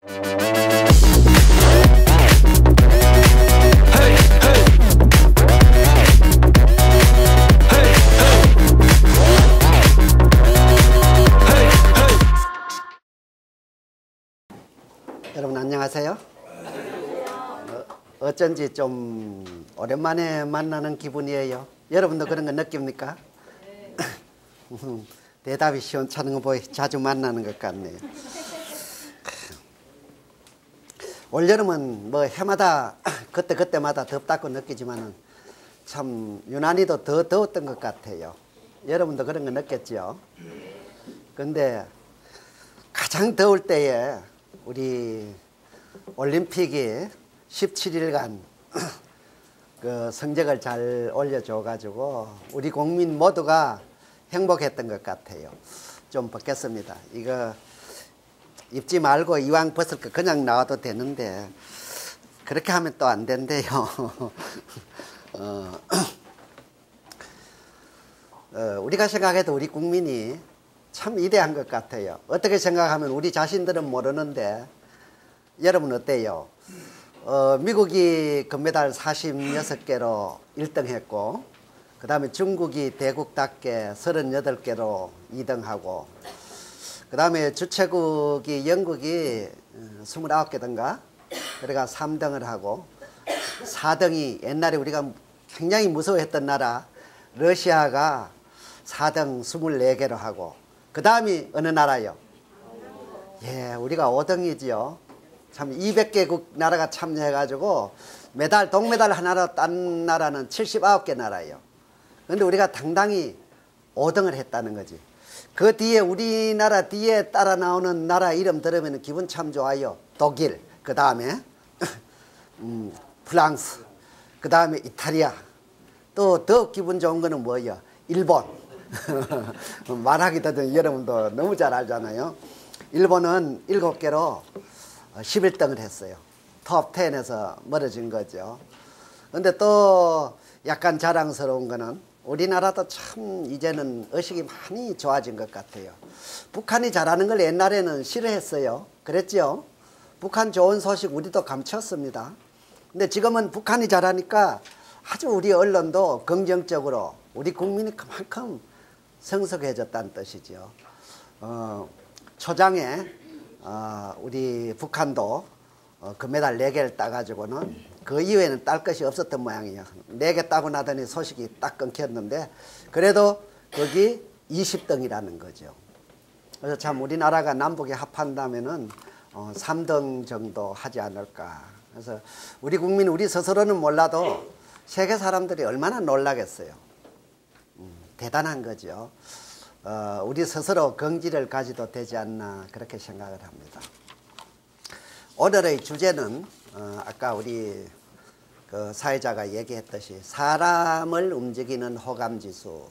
여러분 안녕하세요. 어쩐지 좀 오랜만에 만나는 기분이에요. 여러분도 그런 거 느낍니까? 대답이 시원찮은 거 보이 자주 만나는 것 같네요. 올여름은 뭐 해마다 그때마다 덥다고 느끼지만은 참 유난히도 더 더웠던 것 같아요. 여러분도 그런 거 느꼈죠? 근데 가장 더울 때에 우리 올림픽이 17일간 그 성적을 잘 올려줘 가지고 우리 국민 모두가 행복했던 것 같아요. 좀 벗겠습니다. 이거 입지 말고 이왕 벗을 거 그냥 나와도 되는데 그렇게 하면 또 안 된대요. 우리가 생각해도 우리 국민이 참 위대한 것 같아요. 어떻게 생각하면 우리 자신들은 모르는데 여러분 어때요? 미국이 금메달 46개로 1등 했고 그 다음에 중국이 대국답게 38개로 2등하고 그 다음에 주최국이 영국이 29개던가 그래가 3등을 하고 4등이 옛날에 우리가 굉장히 무서워했던 나라 러시아가 4등 24개로 하고 그 다음이 어느 나라요? 예, 우리가 5등이지요. 참 200개국 나라가 참여해가지고 메달, 동메달 하나로 딴 나라는 79개 나라예요. 그런데 우리가 당당히 5등을 했다는 거지. 그 뒤에 우리나라 뒤에 따라 나오는 나라 이름 들으면 기분 참 좋아요. 독일, 그 다음에 프랑스, 그 다음에 이탈리아. 또 더 기분 좋은 거는 뭐예요? 일본. 말하기도 여러분도 너무 잘 알잖아요. 일본은 7개로 11등을 했어요. 톱 10에서 멀어진 거죠. 근데 또 약간 자랑스러운 거는 우리나라도 참 이제는 의식이 많이 좋아진 것 같아요. 북한이 잘하는 걸 옛날에는 싫어했어요. 그랬죠? 북한 좋은 소식 우리도 감췄습니다. 근데 지금은 북한이 잘하니까 아주 우리 언론도 긍정적으로 우리 국민이 그만큼 성숙해졌다는 뜻이죠. 초장에 우리 북한도 금메달 4개를 따가지고는 그 이후에는 딸 것이 없었던 모양이에요. 4개 따고 나더니 소식이 딱 끊겼는데 그래도 거기 20등이라는 거죠. 그래서 참 우리나라가 남북이 합한다면은 3등 정도 하지 않을까. 그래서 우리 국민 우리 스스로는 몰라도 세계 사람들이 얼마나 놀라겠어요. 대단한 거죠. 우리 스스로 긍지를 가지도 되지 않나 그렇게 생각을 합니다. 오늘의 주제는 아까 우리 그 사회자가 얘기했듯이 사람을 움직이는 호감지수.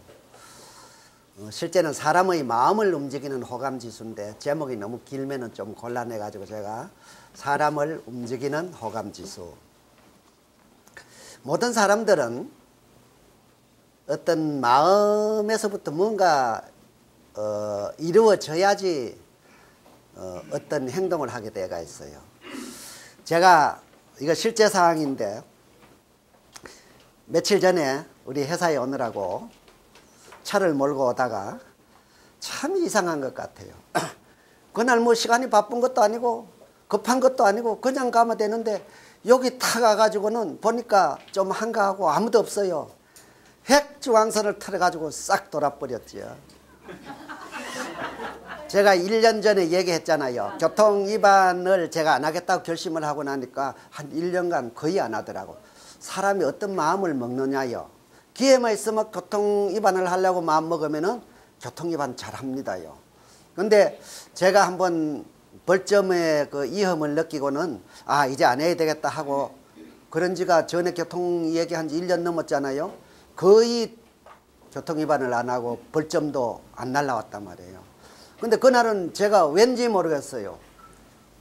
실제는 사람의 마음을 움직이는 호감지수인데 제목이 너무 길면은 좀 곤란해가지고 제가 사람을 움직이는 호감지수. 모든 사람들은 어떤 마음에서부터 뭔가 이루어져야지 어떤 행동을 하게 돼가 있어요. 제가 이거 실제 사항인데 며칠 전에 우리 회사에 오느라고 차를 몰고 오다가 참 이상한 것 같아요. 그날 뭐 시간이 바쁜 것도 아니고 급한 것도 아니고 그냥 가면 되는데 여기 타 가가지고는 보니까 좀 한가하고 아무도 없어요. 핵중앙선을 틀어가지고 싹 돌아버렸지요. 제가 1년 전에 얘기했잖아요. 교통위반을 제가 안 하겠다고 결심을 하고 나니까 한 1년간 거의 안 하더라고. 사람이 어떤 마음을 먹느냐요. 기회만 있으면 교통위반을 하려고 마음먹으면은 교통위반 잘합니다요. 근데 제가 한번 벌점의 그 위험을 느끼고는 아 이제 안 해야 되겠다 하고 그런 지가 전에 교통 얘기한 지 1년 넘었잖아요. 거의 교통위반을 안 하고 벌점도 안 날라왔단 말이에요. 근데 그날은 제가 왠지 모르겠어요.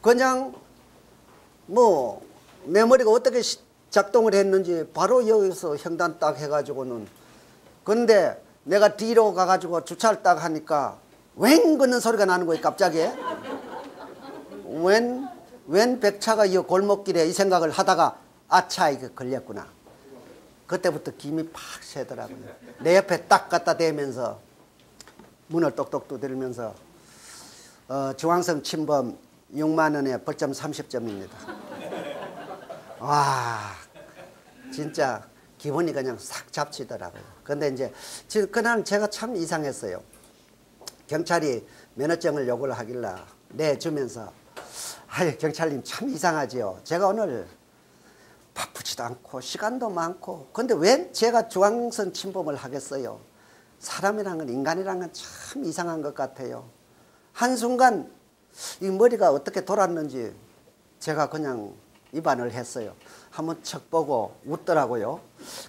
그냥 뭐 내 머리가 어떻게 작동을 했는지 바로 여기서 횡단 딱 해가지고는 근데 내가 뒤로 가가지고 주차를 딱 하니까 웽 그는 소리가 나는 거예요. 갑자기 웬 웬 백차가 이 골목길에 이 생각을 하다가 아차 이거 걸렸구나. 그때부터 김이 팍 새더라고요. 내 옆에 딱 갖다 대면서 문을 똑똑 두드리면서 중앙선 침범 6만 원에 벌점 30점입니다. 와 진짜 기분이 그냥 싹 잡치더라고요. 근데 이제 그날 제가 참 이상했어요. 경찰이 면허증을 요구를 하길래 내주면서 아유 경찰님 참 이상하지요. 제가 오늘 바쁘지도 않고 시간도 많고 근데 왜 제가 중앙선 침범을 하겠어요. 사람이란 건 인간이란 건 참 이상한 것 같아요. 한순간 이 머리가 어떻게 돌았는지 제가 그냥 위반을 했어요. 한번 척 보고 웃더라고요.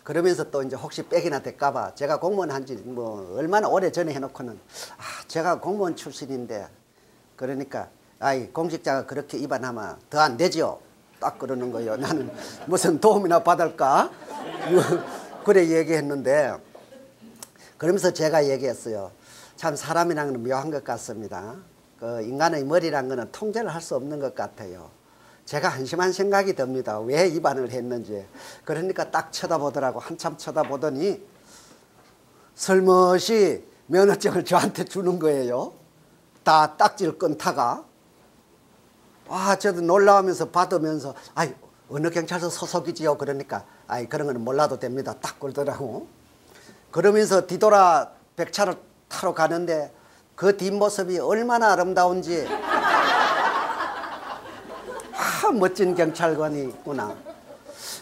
그러면서 또 이제 혹시 백이나 될까봐 제가 공무원 한지 뭐 얼마나 오래 전에 해놓고는 제가 공무원 출신인데 그러니까 아이 공직자가 그렇게 위반하면 더 안 되지요. 딱 그러는 거예요. 나는 무슨 도움이나 받을까? 그래 얘기했는데 그러면서 제가 얘기했어요. 참 사람이란 건 묘한 것 같습니다. 그 인간의 머리란 거는 통제를 할 수 없는 것 같아요. 제가 한심한 생각이 듭니다. 왜 위반을 했는지. 그러니까 딱 쳐다보더라고. 한참 쳐다보더니 설머시 면허증을 저한테 주는 거예요. 다 딱지를 끈타가. 와 저도 놀라우면서 받으면서 아이 어느 경찰서 소속이지요. 그러니까 아이 그런 거는 몰라도 됩니다. 딱 그러더라고. 그러면서 뒤돌아 백차를 타러 가는데 그 뒷모습이 얼마나 아름다운지 멋진 경찰관이 있구나.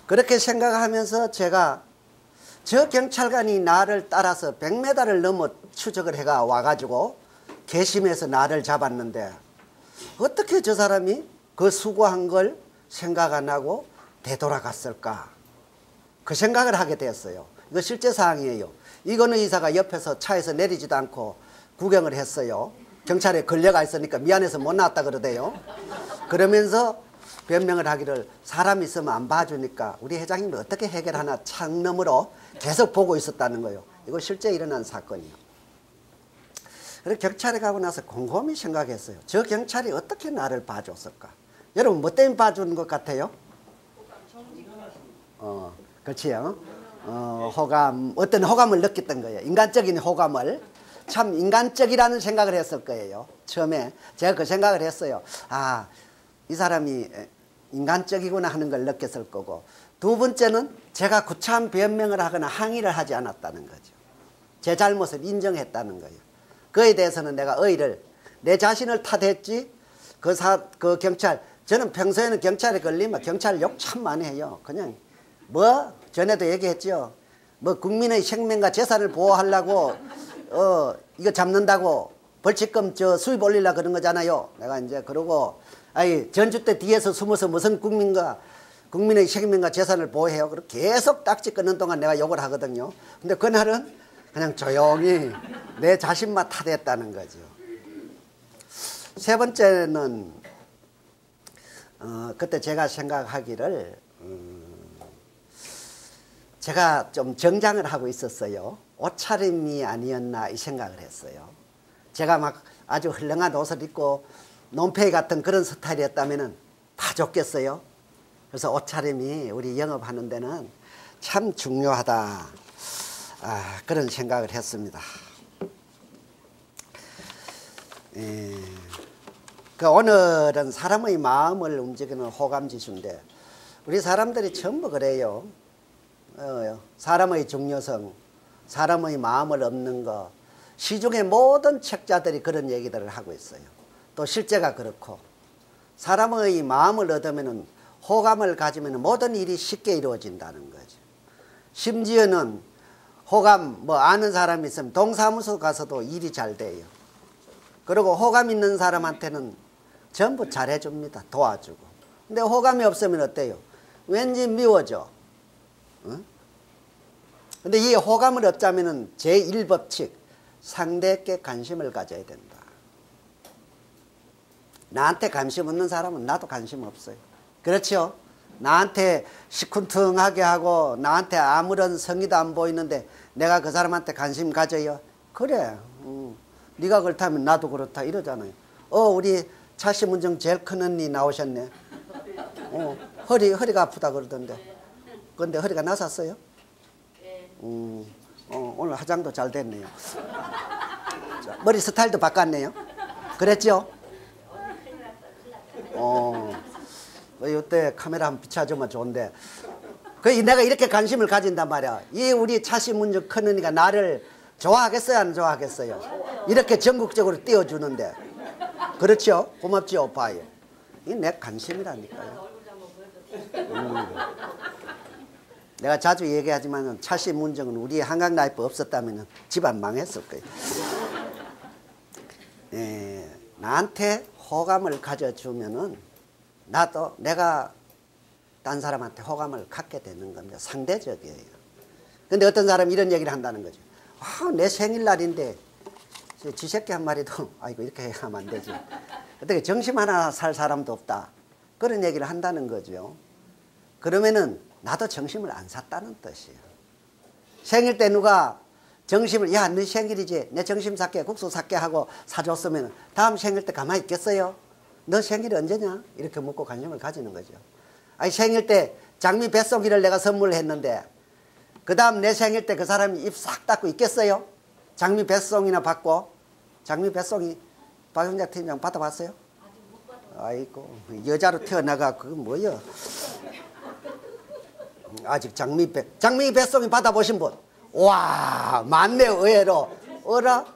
그렇게 생각하면서 제가 저 경찰관이 나를 따라서 100m를 넘어 추적을 해가 와가지고 개심해서 나를 잡았는데 어떻게 저 사람이 그 수고한 걸 생각 안 하고 되돌아갔을까. 그 생각을 하게 됐어요. 이거 실제 사항이에요. 이건우 이사가 옆에서 차에서 내리지도 않고 구경을 했어요. 경찰에 걸려가 있으니까 미안해서 못 나왔다 그러대요. 그러면서 변명을 하기를 사람 있으면 안 봐주니까 우리 회장님이 어떻게 해결하나 창너머로 계속 보고 있었다는 거예요. 이거 실제 일어난 사건이에요. 그래서 경찰에 가고 나서 곰곰이 생각했어요. 저 경찰이 어떻게 나를 봐줬을까? 여러분 뭐 때문에 봐주는 것 같아요? 그렇지요. 호감, 어떤 호감을 느꼈던 거예요. 인간적인 호감을. 참 인간적이라는 생각을 했을 거예요. 처음에 제가 그 생각을 했어요. 아, 이 사람이 인간적이구나 하는 걸 느꼈을 거고, 두 번째는 제가 구차한 변명을 하거나 항의를 하지 않았다는 거죠. 제 잘못을 인정했다는 거예요. 그에 대해서는 내가 의의를 내 자신을 탓했지 그 경찰, 저는 평소에는 경찰에 걸리면 경찰 욕 참 많이 해요. 그냥 뭐 전에도 얘기했죠. 뭐 국민의 생명과 재산을 보호하려고 이거 잡는다고 벌칙금 수입 올리려고 그런 거잖아요. 내가 이제 그러고 아이 전주 때 뒤에서 숨어서 무슨 국민의 생명과 재산을 보호해요. 그렇게 계속 딱지 끊는 동안 내가 욕을 하거든요. 근데 그날은 그냥 조용히 내 자신만 탓했다는 거죠. 세 번째는 그때 제가 생각하기를 제가 좀 정장을 하고 있었어요. 옷차림이 아니었나 이 생각을 했어요. 제가 막 아주 헐렁한 옷을 입고 논팽이 같은 그런 스타일이었다면 봐줬겠어요. 그래서 옷차림이 우리 영업하는 데는 참 중요하다. 그런 생각을 했습니다. 오늘은 사람의 마음을 움직이는 호감지수인데 우리 사람들이 전부 그래요. 사람의 중요성, 사람의 마음을 얻는 거, 시중의 모든 책자들이 그런 얘기들을 하고 있어요. 또 실제가 그렇고 사람의 마음을 얻으면 호감을 가지면 모든 일이 쉽게 이루어진다는 거죠. 심지어는 호감 아는 사람이 있으면 동사무소 가서도 일이 잘 돼요. 그리고 호감 있는 사람한테는 전부 잘해줍니다. 도와주고. 근데 호감이 없으면 어때요? 왠지 미워져. 응? 근데 이 호감을 얻자면은 제1법칙 상대에게 관심을 가져야 된다. 나한테 관심 없는 사람은 나도 관심 없어요. 그렇죠? 나한테 시큰둥하게 하고 나한테 아무런 성의도 안 보이는데 내가 그 사람한테 관심 가져요? 그래. 네가 그렇다면 나도 그렇다 이러잖아요. 우리 차시문정 제일 큰 언니 나오셨네. 허리가 아프다 그러던데. 근데 허리가 나섰어요? 오늘 화장도 잘 됐네요. 머리 스타일도 바꿨네요. 그랬죠? 이때 카메라 한번 비춰주면 좋은데. 내가 이렇게 관심을 가진단 말이야. 이 우리 차시 문제 큰언니가 나를 좋아하겠어요, 안 좋아하겠어요? 이렇게 전국적으로 띄워주는데. 그렇죠? 고맙죠, 오빠요. 이게 내 관심이라니까요. 내가 자주 얘기하지만 차시 문정은 우리 한강라이프 없었다면 집안 망했을 거예요. 나한테 호감을 가져주면은 나도 내가 딴 사람한테 호감을 갖게 되는 겁니다. 상대적이에요. 근데 어떤 사람이 이런 얘기를 한다는 거죠. 내 생일날인데 지 새끼 한 마리도 아이고 이렇게 하면 안 되지. 어떻게 정심 하나 살 사람도 없다. 그런 얘기를 한다는 거죠. 그러면은 나도 정심을 안 샀다는 뜻이에요. 생일 때 누가 정심을 야, 너 생일이지? 내 정심 살게 국수 살게 하고 사줬으면 다음 생일 때 가만히 있겠어요? 너 생일이 언제냐? 이렇게 묻고 관심을 가지는 거죠. 아니 생일 때 장미 뱃속이를 내가 선물했는데 그 다음 내 생일 때 그 사람이 입 싹 닫고 있겠어요? 장미 뱃송이나 받고. 장미 뱃송이 박영자 팀장 받아봤어요? 아직 못 받아봤어요. 아이고 여자로 태어나가 그건 뭐야. 아직 장미 뱃송이 받아보신 분? 와 많네. 의외로. 어라?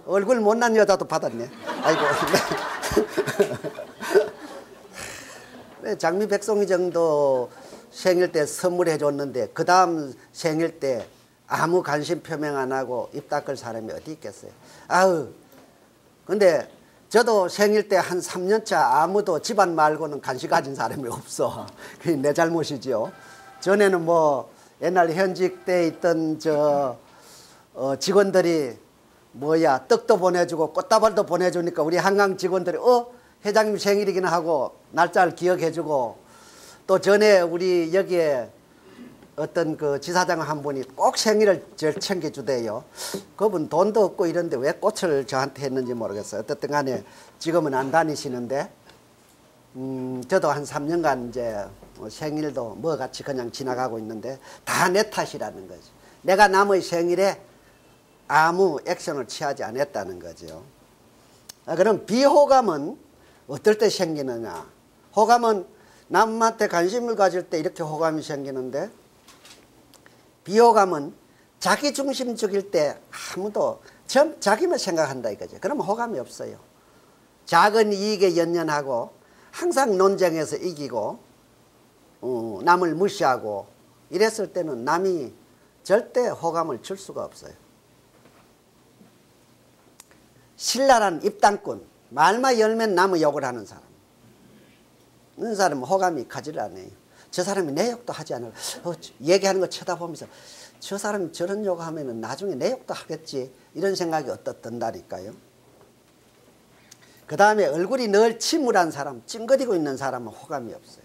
얼굴 못난 여자도 받았네. 아이고. 네, 장미 뱃송이 정도 생일 때 선물해 줬는데 그 다음 생일 때 아무 관심 표명 안 하고 입 닦을 사람이 어디 있겠어요. 아우 근데 저도 생일 때 한 3년차 아무도 집안 말고는 관심 가진 사람이 없어. 그게 내 잘못이죠. 전에는 뭐 옛날 현직 때 있던 직원들이 뭐야 떡도 보내주고 꽃다발도 보내주니까 우리 한강 직원들이 회장님 생일이긴 하고 날짜를 기억해주고 또 전에 우리 여기에 어떤 그 지사장 한 분이 꼭 생일을 절 챙겨주대요. 그분 돈도 없고 이런데 왜 꽃을 저한테 했는지 모르겠어요. 어쨌든 간에 지금은 안 다니시는데 저도 한 3년간 이제 생일도 뭐 같이 그냥 지나가고 있는데 다 내 탓이라는 거죠. 내가 남의 생일에 아무 액션을 취하지 않았다는 거죠. 그럼 비호감은 어떨 때 생기느냐. 호감은 남한테 관심을 가질 때 이렇게 호감이 생기는데 비호감은 자기 중심적일 때 아무도 자기만 생각한다 이거죠. 그러면 호감이 없어요. 작은 이익에 연연하고 항상 논쟁에서 이기고 남을 무시하고 이랬을 때는 남이 절대 호감을 줄 수가 없어요. 신랄한 입당꾼, 말만 열면 남의 욕을 하는 사람. 이런 사람은 호감이 가지를 않아요. 저 사람이 내 욕도 하지 않을. 얘기하는 거 쳐다보면서 저 사람이 저런 욕하면 나중에 내 욕도 하겠지. 이런 생각이 든다니까요. 그 다음에 얼굴이 늘 침울한 사람, 찡그리고 있는 사람은 호감이 없어요.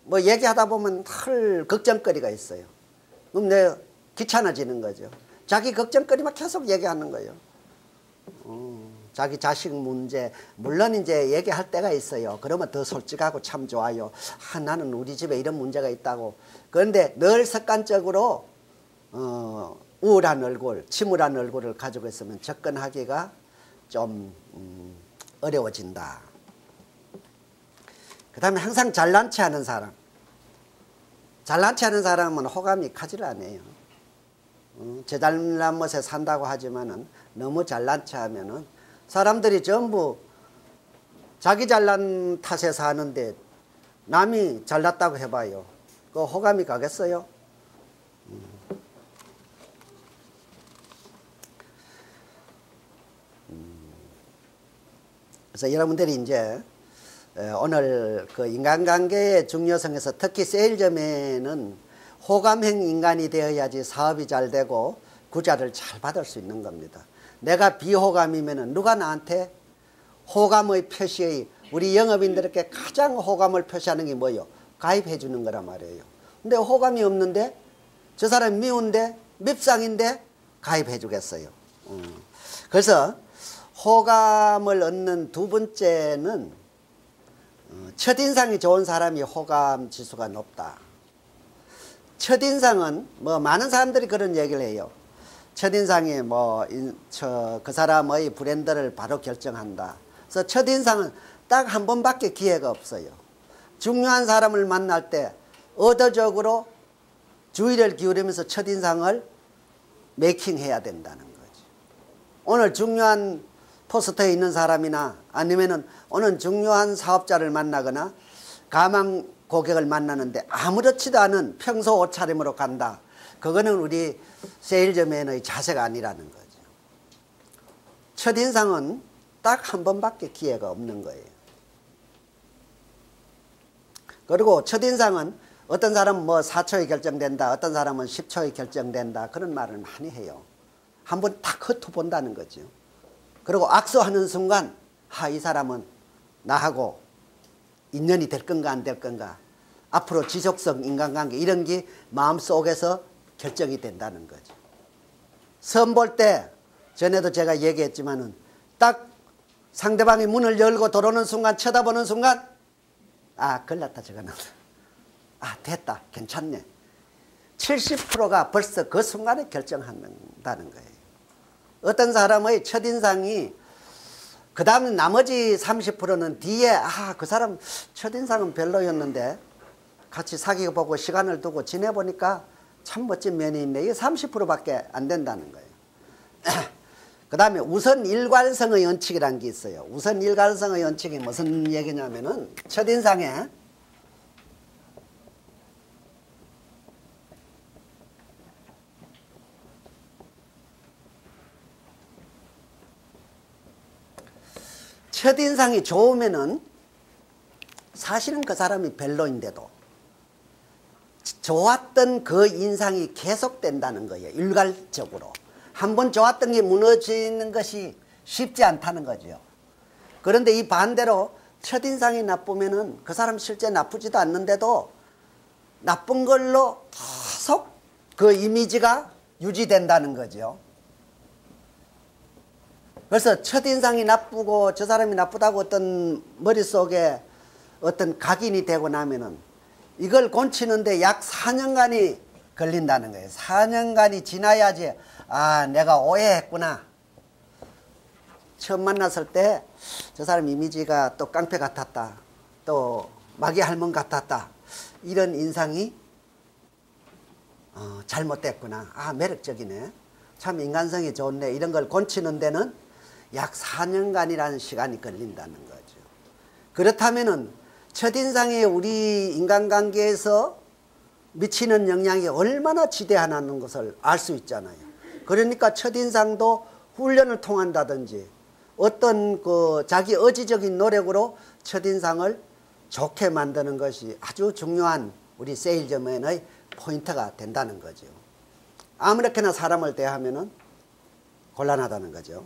뭐 얘기하다 보면 헐 걱정거리가 있어요. 그럼 내가 귀찮아지는 거죠. 자기 걱정거리만 계속 얘기하는 거예요. 자기 자식 문제 물론 이제 얘기할 때가 있어요. 그러면 더 솔직하고 참 좋아요. 나는 우리 집에 이런 문제가 있다고. 그런데 늘 습관적으로 우울한 얼굴, 침울한 얼굴을 가지고 있으면 접근하기가 좀 어려워진다. 그 다음에 항상 잘난 체 하는 사람. 잘난 체 하는 사람은 호감이 가지를 않아요. 제 잘난 멋에 산다고 하지만은 너무 잘난 체 하면은 사람들이 전부 자기 잘난 탓에 사는데 남이 잘났다고 해봐요. 그 호감이 가겠어요? 그래서 여러분들이 이제 오늘 그 인간관계의 중요성에서 특히 세일점에는 호감형 인간이 되어야지 사업이 잘 되고 구자를 잘 받을 수 있는 겁니다. 내가 비호감이면 누가 나한테 호감의 표시의 우리 영업인들에게 가장 호감을 표시하는 게 뭐예요? 가입해 주는 거란 말이에요. 근데 호감이 없는데 저 사람이 미운데 밉상인데 가입해 주겠어요. 그래서 호감을 얻는 두 번째는 첫인상이 좋은 사람이 호감 지수가 높다. 첫인상은 뭐 많은 사람들이 그런 얘기를 해요. 첫인상이 뭐 그 사람의 브랜드를 바로 결정한다. 그래서 첫인상은 딱 한 번밖에 기회가 없어요. 중요한 사람을 만날 때 의도적으로 주의를 기울이면서 첫인상을 메이킹해야 된다는 거지. 오늘 중요한 포스터에 있는 사람이나 아니면은 오늘 중요한 사업자를 만나거나 가망 고객을 만나는데 아무렇지도 않은 평소 옷차림으로 간다. 그거는 우리 세일즈맨의 자세가 아니라는 거죠. 첫인상은 딱 한 번밖에 기회가 없는 거예요. 그리고 첫인상은 어떤 사람은 뭐 4초에 결정된다. 어떤 사람은 10초에 결정된다. 그런 말을 많이 해요. 한번 딱 훑어본다는 거죠. 그리고 악수하는 순간 이 사람은 나하고 인연이 될 건가 안 될 건가. 앞으로 지속성 인간관계 이런 게 마음속에서 결정이 된다는 거죠. 선 볼 때 전에도 제가 얘기했지만은 딱 상대방이 문을 열고 들어오는 순간 쳐다보는 순간 걸렸다 저거는. 됐다 괜찮네. 70%가 벌써 그 순간에 결정한다는 거예요. 어떤 사람의 첫인상이 그 다음 나머지 30%는 뒤에 그 사람 첫인상은 별로였는데 같이 사귀어보고 시간을 두고 지내보니까 참 멋진 면이 있네. 이게 30%밖에 안 된다는 거예요. 그 다음에 우선 일관성의 원칙이라는 게 있어요. 우선 일관성의 원칙이 무슨 얘기냐면은 첫인상에 첫인상이 좋으면은 사실은 그 사람이 별로인데도 좋았던 그 인상이 계속된다는 거예요. 일괄적으로. 한번 좋았던 게 무너지는 것이 쉽지 않다는 거죠. 그런데 이 반대로 첫인상이 나쁘면은 그 사람 실제 나쁘지도 않는데도 나쁜 걸로 계속 그 이미지가 유지된다는 거죠. 그래서 첫인상이 나쁘고 저 사람이 나쁘다고 어떤 머릿속에 어떤 각인이 되고 나면은 이걸 고치는데 약 4년간이 걸린다는 거예요. 4년간이 지나야지 내가 오해했구나. 처음 만났을 때 저 사람 이미지가 또 깡패 같았다. 또 마귀 할멈 같았다. 이런 인상이 잘못됐구나. 매력적이네. 참 인간성이 좋네. 이런 걸 고치는 데는 약 4년간이라는 시간이 걸린다는 거죠. 그렇다면은 첫인상이 우리 인간관계에서 미치는 영향이 얼마나 지대하다는 것을 알 수 있잖아요. 그러니까 첫인상도 훈련을 통한다든지 어떤 자기 의지적인 노력으로 첫인상을 좋게 만드는 것이 아주 중요한 우리 세일즈맨의 포인트가 된다는 거죠. 아무렇게나 사람을 대하면은 곤란하다는 거죠.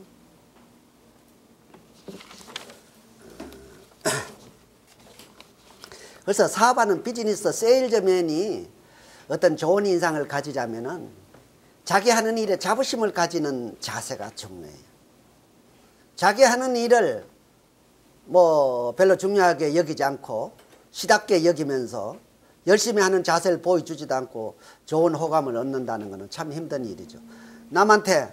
그래서 사업하는 비즈니스 세일즈맨이 어떤 좋은 인상을 가지자면은 자기 하는 일에 자부심을 가지는 자세가 중요해요. 자기 하는 일을 뭐 별로 중요하게 여기지 않고 시답게 여기면서 열심히 하는 자세를 보여주지도 않고 좋은 호감을 얻는다는 것은 참 힘든 일이죠. 남한테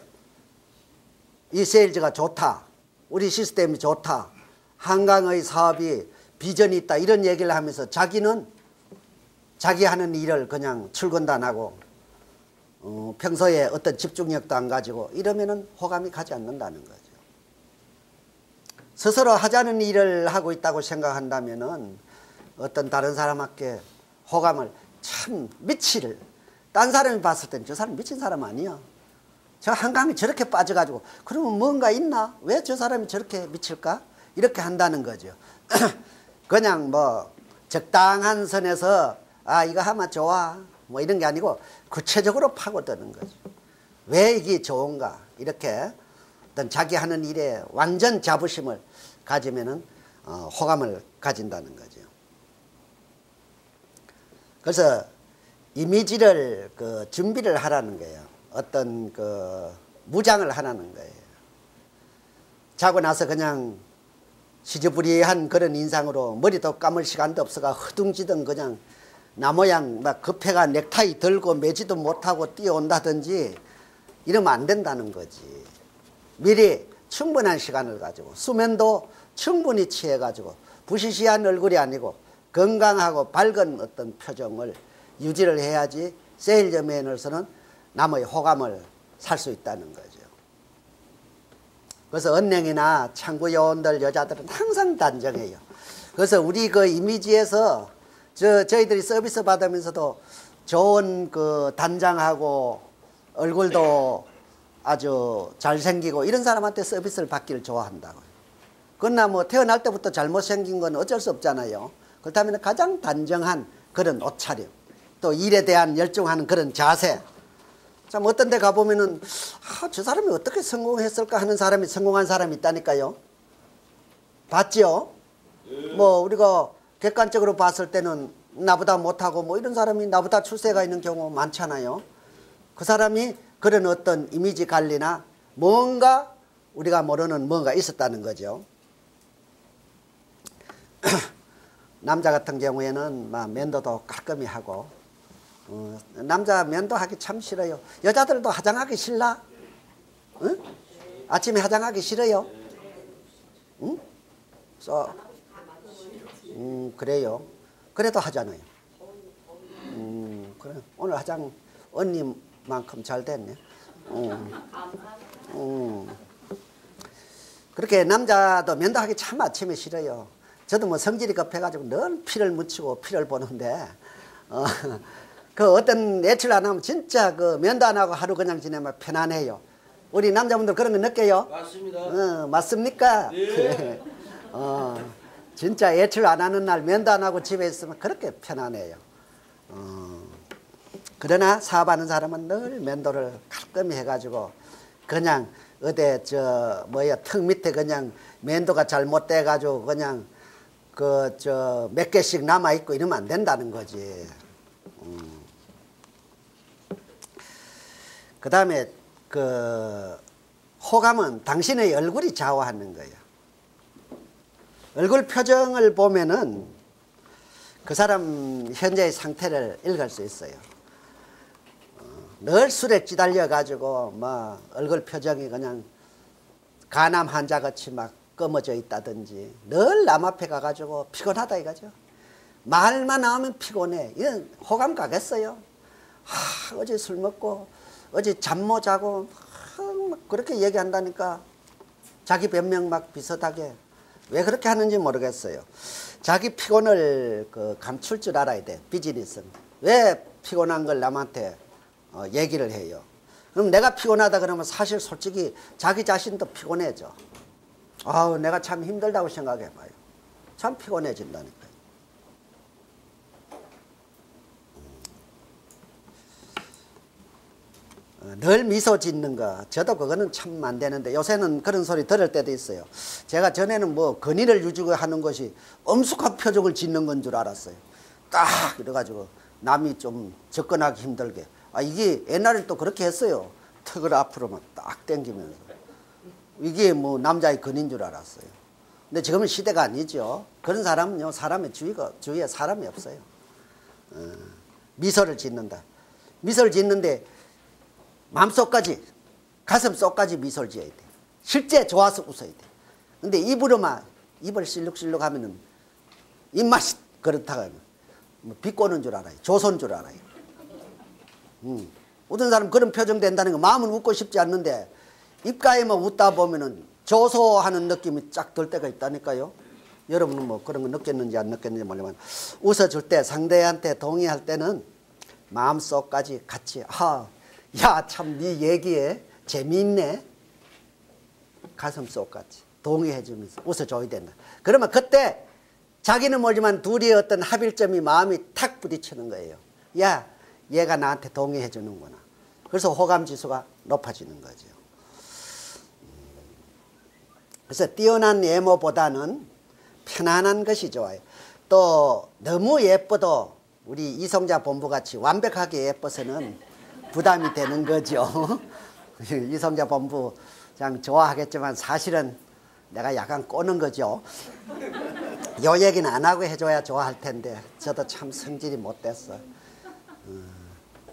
이 세일즈가 좋다. 우리 시스템이 좋다. 한강의 사업이 비전이 있다. 이런 얘기를 하면서 자기는 자기 하는 일을 그냥 출근도 안 하고 평소에 어떤 집중력도 안 가지고 이러면은 호감이 가지 않는다는 거죠. 스스로 하자는 일을 하고 있다고 생각한다면은 어떤 다른 사람한테 호감을 참 딴 사람이 봤을 땐 저 사람 미친 사람 아니야. 저 한강에 저렇게 빠져가지고 그러면 뭔가 있나? 왜 저 사람이 저렇게 미칠까? 이렇게 한다는 거죠. 그냥 뭐 적당한 선에서 이거 하면 좋아 뭐 이런 게 아니고 구체적으로 파고드는 거죠. 왜 이게 좋은가? 이렇게 어떤 자기 하는 일에 완전 자부심을 가지면은 호감을 가진다는 거죠. 그래서 이미지를 준비를 하라는 거예요. 어떤 무장을 하라는 거예요. 자고 나서 그냥 시저부리한 그런 인상으로 머리도 감을 시간도 없어가 허둥지둥 그냥 나 모양 막 급해가 넥타이 들고 매지도 못하고 뛰어온다든지 이러면 안 된다는 거지. 미리 충분한 시간을 가지고 수면도 충분히 취해가지고 부시시한 얼굴이 아니고 건강하고 밝은 어떤 표정을 유지를 해야지 세일즈맨으로서는 남의 호감을 살 수 있다는 거죠. 그래서 언행이나 창구 요원들 여자들은 항상 단정해요. 그래서 우리 그 이미지에서 저희들이 서비스 받으면서도 좋은 그 단장하고 얼굴도 아주 잘생기고 이런 사람한테 서비스를 받기를 좋아한다고요. 그러나 뭐 태어날 때부터 잘못생긴 건 어쩔 수 없잖아요. 그렇다면 가장 단정한 그런 옷차림, 또 일에 대한 열중하는 그런 자세. 참 어떤 데 가보면은 저 사람이 어떻게 성공했을까 하는 사람이 성공한 사람이 있다니까요. 봤죠? 뭐 우리가 객관적으로 봤을 때는 나보다 못하고 뭐 이런 사람이 나보다 출세가 있는 경우 많잖아요. 그 사람이 그런 어떤 이미지 관리나 뭔가 우리가 모르는 뭔가 있었다는 거죠. 남자 같은 경우에는 막 면도도 깔끔히 하고 남자 면도하기 참 싫어요. 여자들도 화장하기 싫나? 응? 아침에 화장하기 싫어요? 응? 그래요. 그래도 하잖아요. 그래. 오늘 화장 언니만큼 잘 됐네. 그렇게 남자도 면도하기 참 아침에 싫어요. 저도 뭐 성질이 급해가지고 늘 피를 묻히고 피를 보는데 그 어떤 외출 안 하면 진짜 그 면도 안 하고 하루 그냥 지내면 편안해요. 우리 남자분들 그런 거 느껴요? 맞습니다. 맞습니까? 네. 진짜 외출 안 하는 날 면도 안 하고 집에 있으면 그렇게 편안해요. 그러나 사업하는 사람은 늘 면도를 깔끔히 해가지고 그냥 어디 턱 밑에 그냥 면도가 잘못돼가지고 그냥 몇 개씩 남아 있고 이러면 안 된다는 거지. 그 다음에 호감은 당신의 얼굴이 좌우하는 거예요. 얼굴 표정을 보면은 그 사람 현재의 상태를 읽을 수 있어요. 늘 술에 찌달려 가지고 뭐 얼굴 표정이 그냥 간암 환자 같이 막 검어져 있다든지 늘 남 앞에 가가지고 피곤하다 이거죠. 말만 나오면 피곤해. 이건 호감 가겠어요. 어제 술 먹고 어제 잠 못 자고 그렇게 얘기한다니까 자기 변명 막 비슷하게 왜 그렇게 하는지 모르겠어요. 자기 피곤을 감출 줄 알아야 돼. 비즈니스는. 왜 피곤한 걸 남한테 얘기를 해요. 그럼 내가 피곤하다 그러면 사실 솔직히 자기 자신도 피곤해져. 내가 참 힘들다고 생각해봐요. 참 피곤해진다니까요. 늘 미소 짓는 거 저도 그거는 참 안 되는데 요새는 그런 소리 들을 때도 있어요. 제가 전에는 뭐 건의를 유지하는 것이 엄숙한 표정을 짓는 건 줄 알았어요. 딱 그래가지고 남이 좀 접근하기 힘들게. 이게 옛날엔 또 그렇게 했어요. 턱을 앞으로만 딱 당기면서. 이게 뭐 남자의 건의인 줄 알았어요. 근데 지금은 시대가 아니죠. 그런 사람은요, 사람의 주위에 사람이 없어요. 미소를 짓는다. 미소를 짓는데 마음속까지, 가슴속까지 미소를 지어야 돼. 실제 좋아서 웃어야 돼. 근데 입으로만, 입을 실룩실룩 하면은 입맛이 그렇다고 하면 뭐 비꼬는 줄 알아요. 조소인 줄 알아요. 어떤 사람 그런 표정 된다는 거 마음은 웃고 싶지 않는데 입가에만 웃다 보면은 조소하는 느낌이 쫙 들 때가 있다니까요. 여러분은 뭐 그런 거 느꼈는지 안 느꼈는지 모르지만 웃어줄 때 상대한테 동의할 때는 마음속까지 같이 야 참 네 얘기에 재미있네. 가슴속까지 동의해 주면서 웃어줘야 된다. 그러면 그때 자기는 모르지만 둘이 어떤 합일점이 마음이 탁 부딪히는 거예요. 야 얘가 나한테 동의해 주는구나. 그래서 호감지수가 높아지는 거죠. 그래서 뛰어난 외모보다는 편안한 것이 좋아요. 또 너무 예뻐도 우리 이성자 본부같이 완벽하게 예뻐서는 부담이 되는 거죠. 이성자 본부장 좋아하겠지만 사실은 내가 약간 꼬는 거죠. 요 얘기는 안 하고 해줘야 좋아할 텐데 저도 참 성질이 못됐어.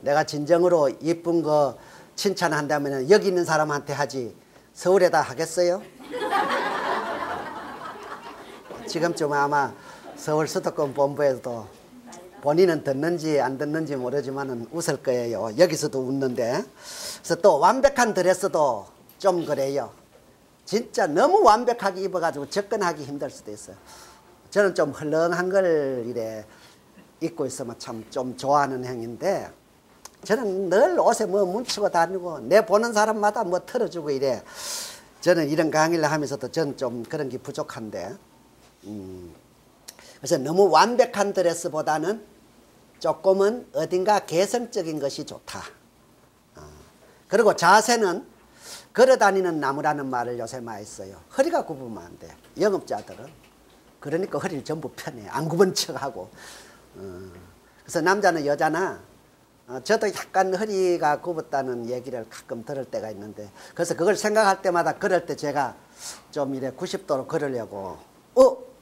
내가 진정으로 이쁜 거 칭찬한다면 여기 있는 사람한테 하지 서울에다 하겠어요? 지금쯤 아마 서울 수도권 본부에서도 본인은 듣는지 안 듣는지 모르지만 웃을 거예요. 여기서도 웃는데. 그래서 또 완벽한 드레스도 좀 그래요. 진짜 너무 완벽하게 입어가지고 접근하기 힘들 수도 있어요. 저는 좀 헐렁한 걸 이래 입고 있으면 참 좀 좋아하는 행인데 저는 늘 옷에 뭐 뭉치고 다니고 내 보는 사람마다 뭐 털어주고 이래. 저는 이런 강의를 하면서도 저는 좀 그런 게 부족한데 그래서 너무 완벽한 드레스보다는 조금은 어딘가 개성적인 것이 좋다. 그리고 자세는 걸어다니는 나무라는 말을 요새 많이 써요. 허리가 굽으면 안 돼. 영업자들은. 그러니까 허리를 전부 펴내. 안 굽은 척하고. 그래서 남자나 여자나 저도 약간 허리가 굽었다는 얘기를 가끔 들을 때가 있는데 그래서 그걸 생각할 때마다 걸을 때 제가 좀 이래 90도로 걸으려고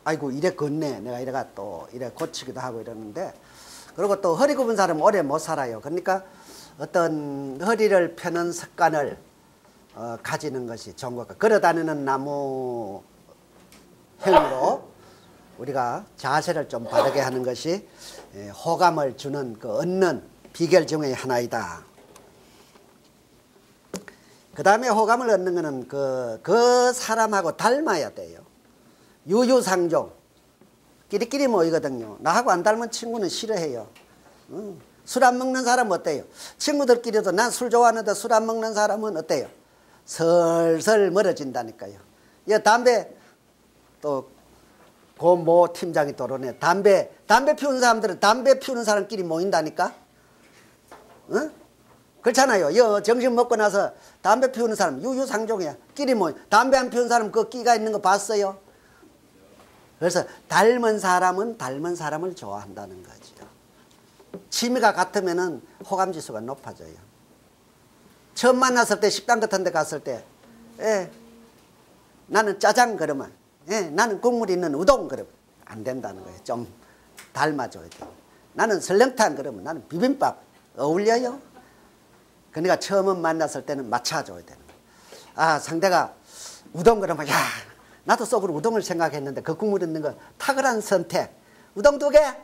아이고 이래 걷네. 내가 이래가 또 이래 고치기도 하고 이러는데 그리고 또 허리 굽은 사람은 오래 못 살아요. 그러니까 어떤 허리를 펴는 습관을 가지는 것이 좋은 것 같아요. 걸어다니는 나무 행위로 우리가 자세를 좀 바르게 하는 것이 호감을 주는 그 얻는 비결 중에 하나이다. 그 다음에 호감을 얻는 것은 그 사람하고 닮아야 돼요. 유유상종. 끼리끼리 모이거든요. 나하고 안 닮은 친구는 싫어해요. 술 안 먹는 사람 어때요? 친구들끼리도 난 술 좋아하는데 술 안 먹는 사람은 어때요? 슬슬 멀어진다니까요. 담배 또 고 모 팀장이 토론해. 담배 피우는 사람들은 담배 피우는 사람끼리 모인다니까. 응? 그렇잖아요. 점심 먹고 나서 담배 피우는 사람 유유상종이야. 끼리 모인. 담배 안 피우는 사람 그 끼가 있는 거 봤어요? 그래서 닮은 사람은 닮은 사람을 좋아한다는 거죠. 취미가 같으면은 호감지수가 높아져요. 처음 만났을 때 식당 같은 데 갔을 때 나는 짜장 그러면 나는 국물 있는 우동 그러면 안 된다는 거예요. 좀 닮아줘야 돼요. 나는 설렁탕 그러면 나는 비빔밥 어울려요? 그러니까 처음 만났을 때는 맞춰줘야 되는 거예요. 상대가 우동 그러면 야 나도 속으로 우동을 생각했는데 그 국물 있는 거 탁월한 선택. 우동 2개?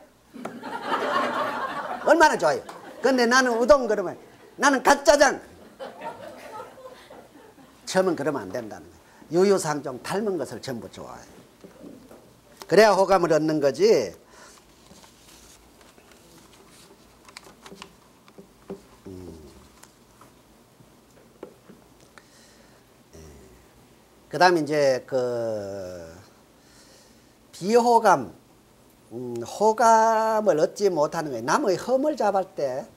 얼마나 좋아요. 근데 나는 우동 그러면 나는 갓짜장. 처음은 그러면 안 된다는 거예요. 유유상종 닮은 것을 전부 좋아해요. 그래야 호감을 얻는 거지. 그 다음에 이제 비호감, 호감을 얻지 못하는 거예요. 남의 흠을 잡을 때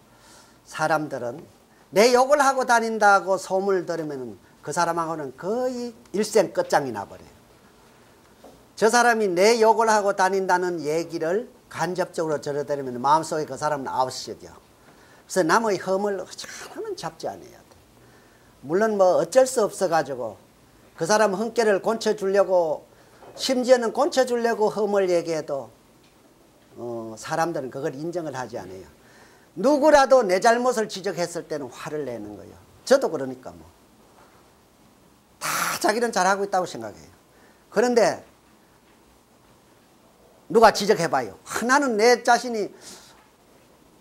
사람들은 내 욕을 하고 다닌다고 소문을 들으면 그 사람하고는 거의 일생 끝장이 나버려요. 저 사람이 내 욕을 하고 다닌다는 얘기를 간접적으로 들어들으면 마음속에 그 사람은 아웃시켜. 그래서 남의 흠을 하나는 잡지 않아야 돼. 물론 뭐 어쩔 수 없어가지고 그 사람 흠결을 고쳐주려고 심지어는 고쳐주려고 흠을 얘기해도 사람들은 그걸 인정을 하지 않아요. 누구라도 내 잘못을 지적했을 때는 화를 내는 거예요. 저도 그러니까 뭐. 다 자기는 잘하고 있다고 생각해요. 그런데 누가 지적해봐요. 나는 내 자신이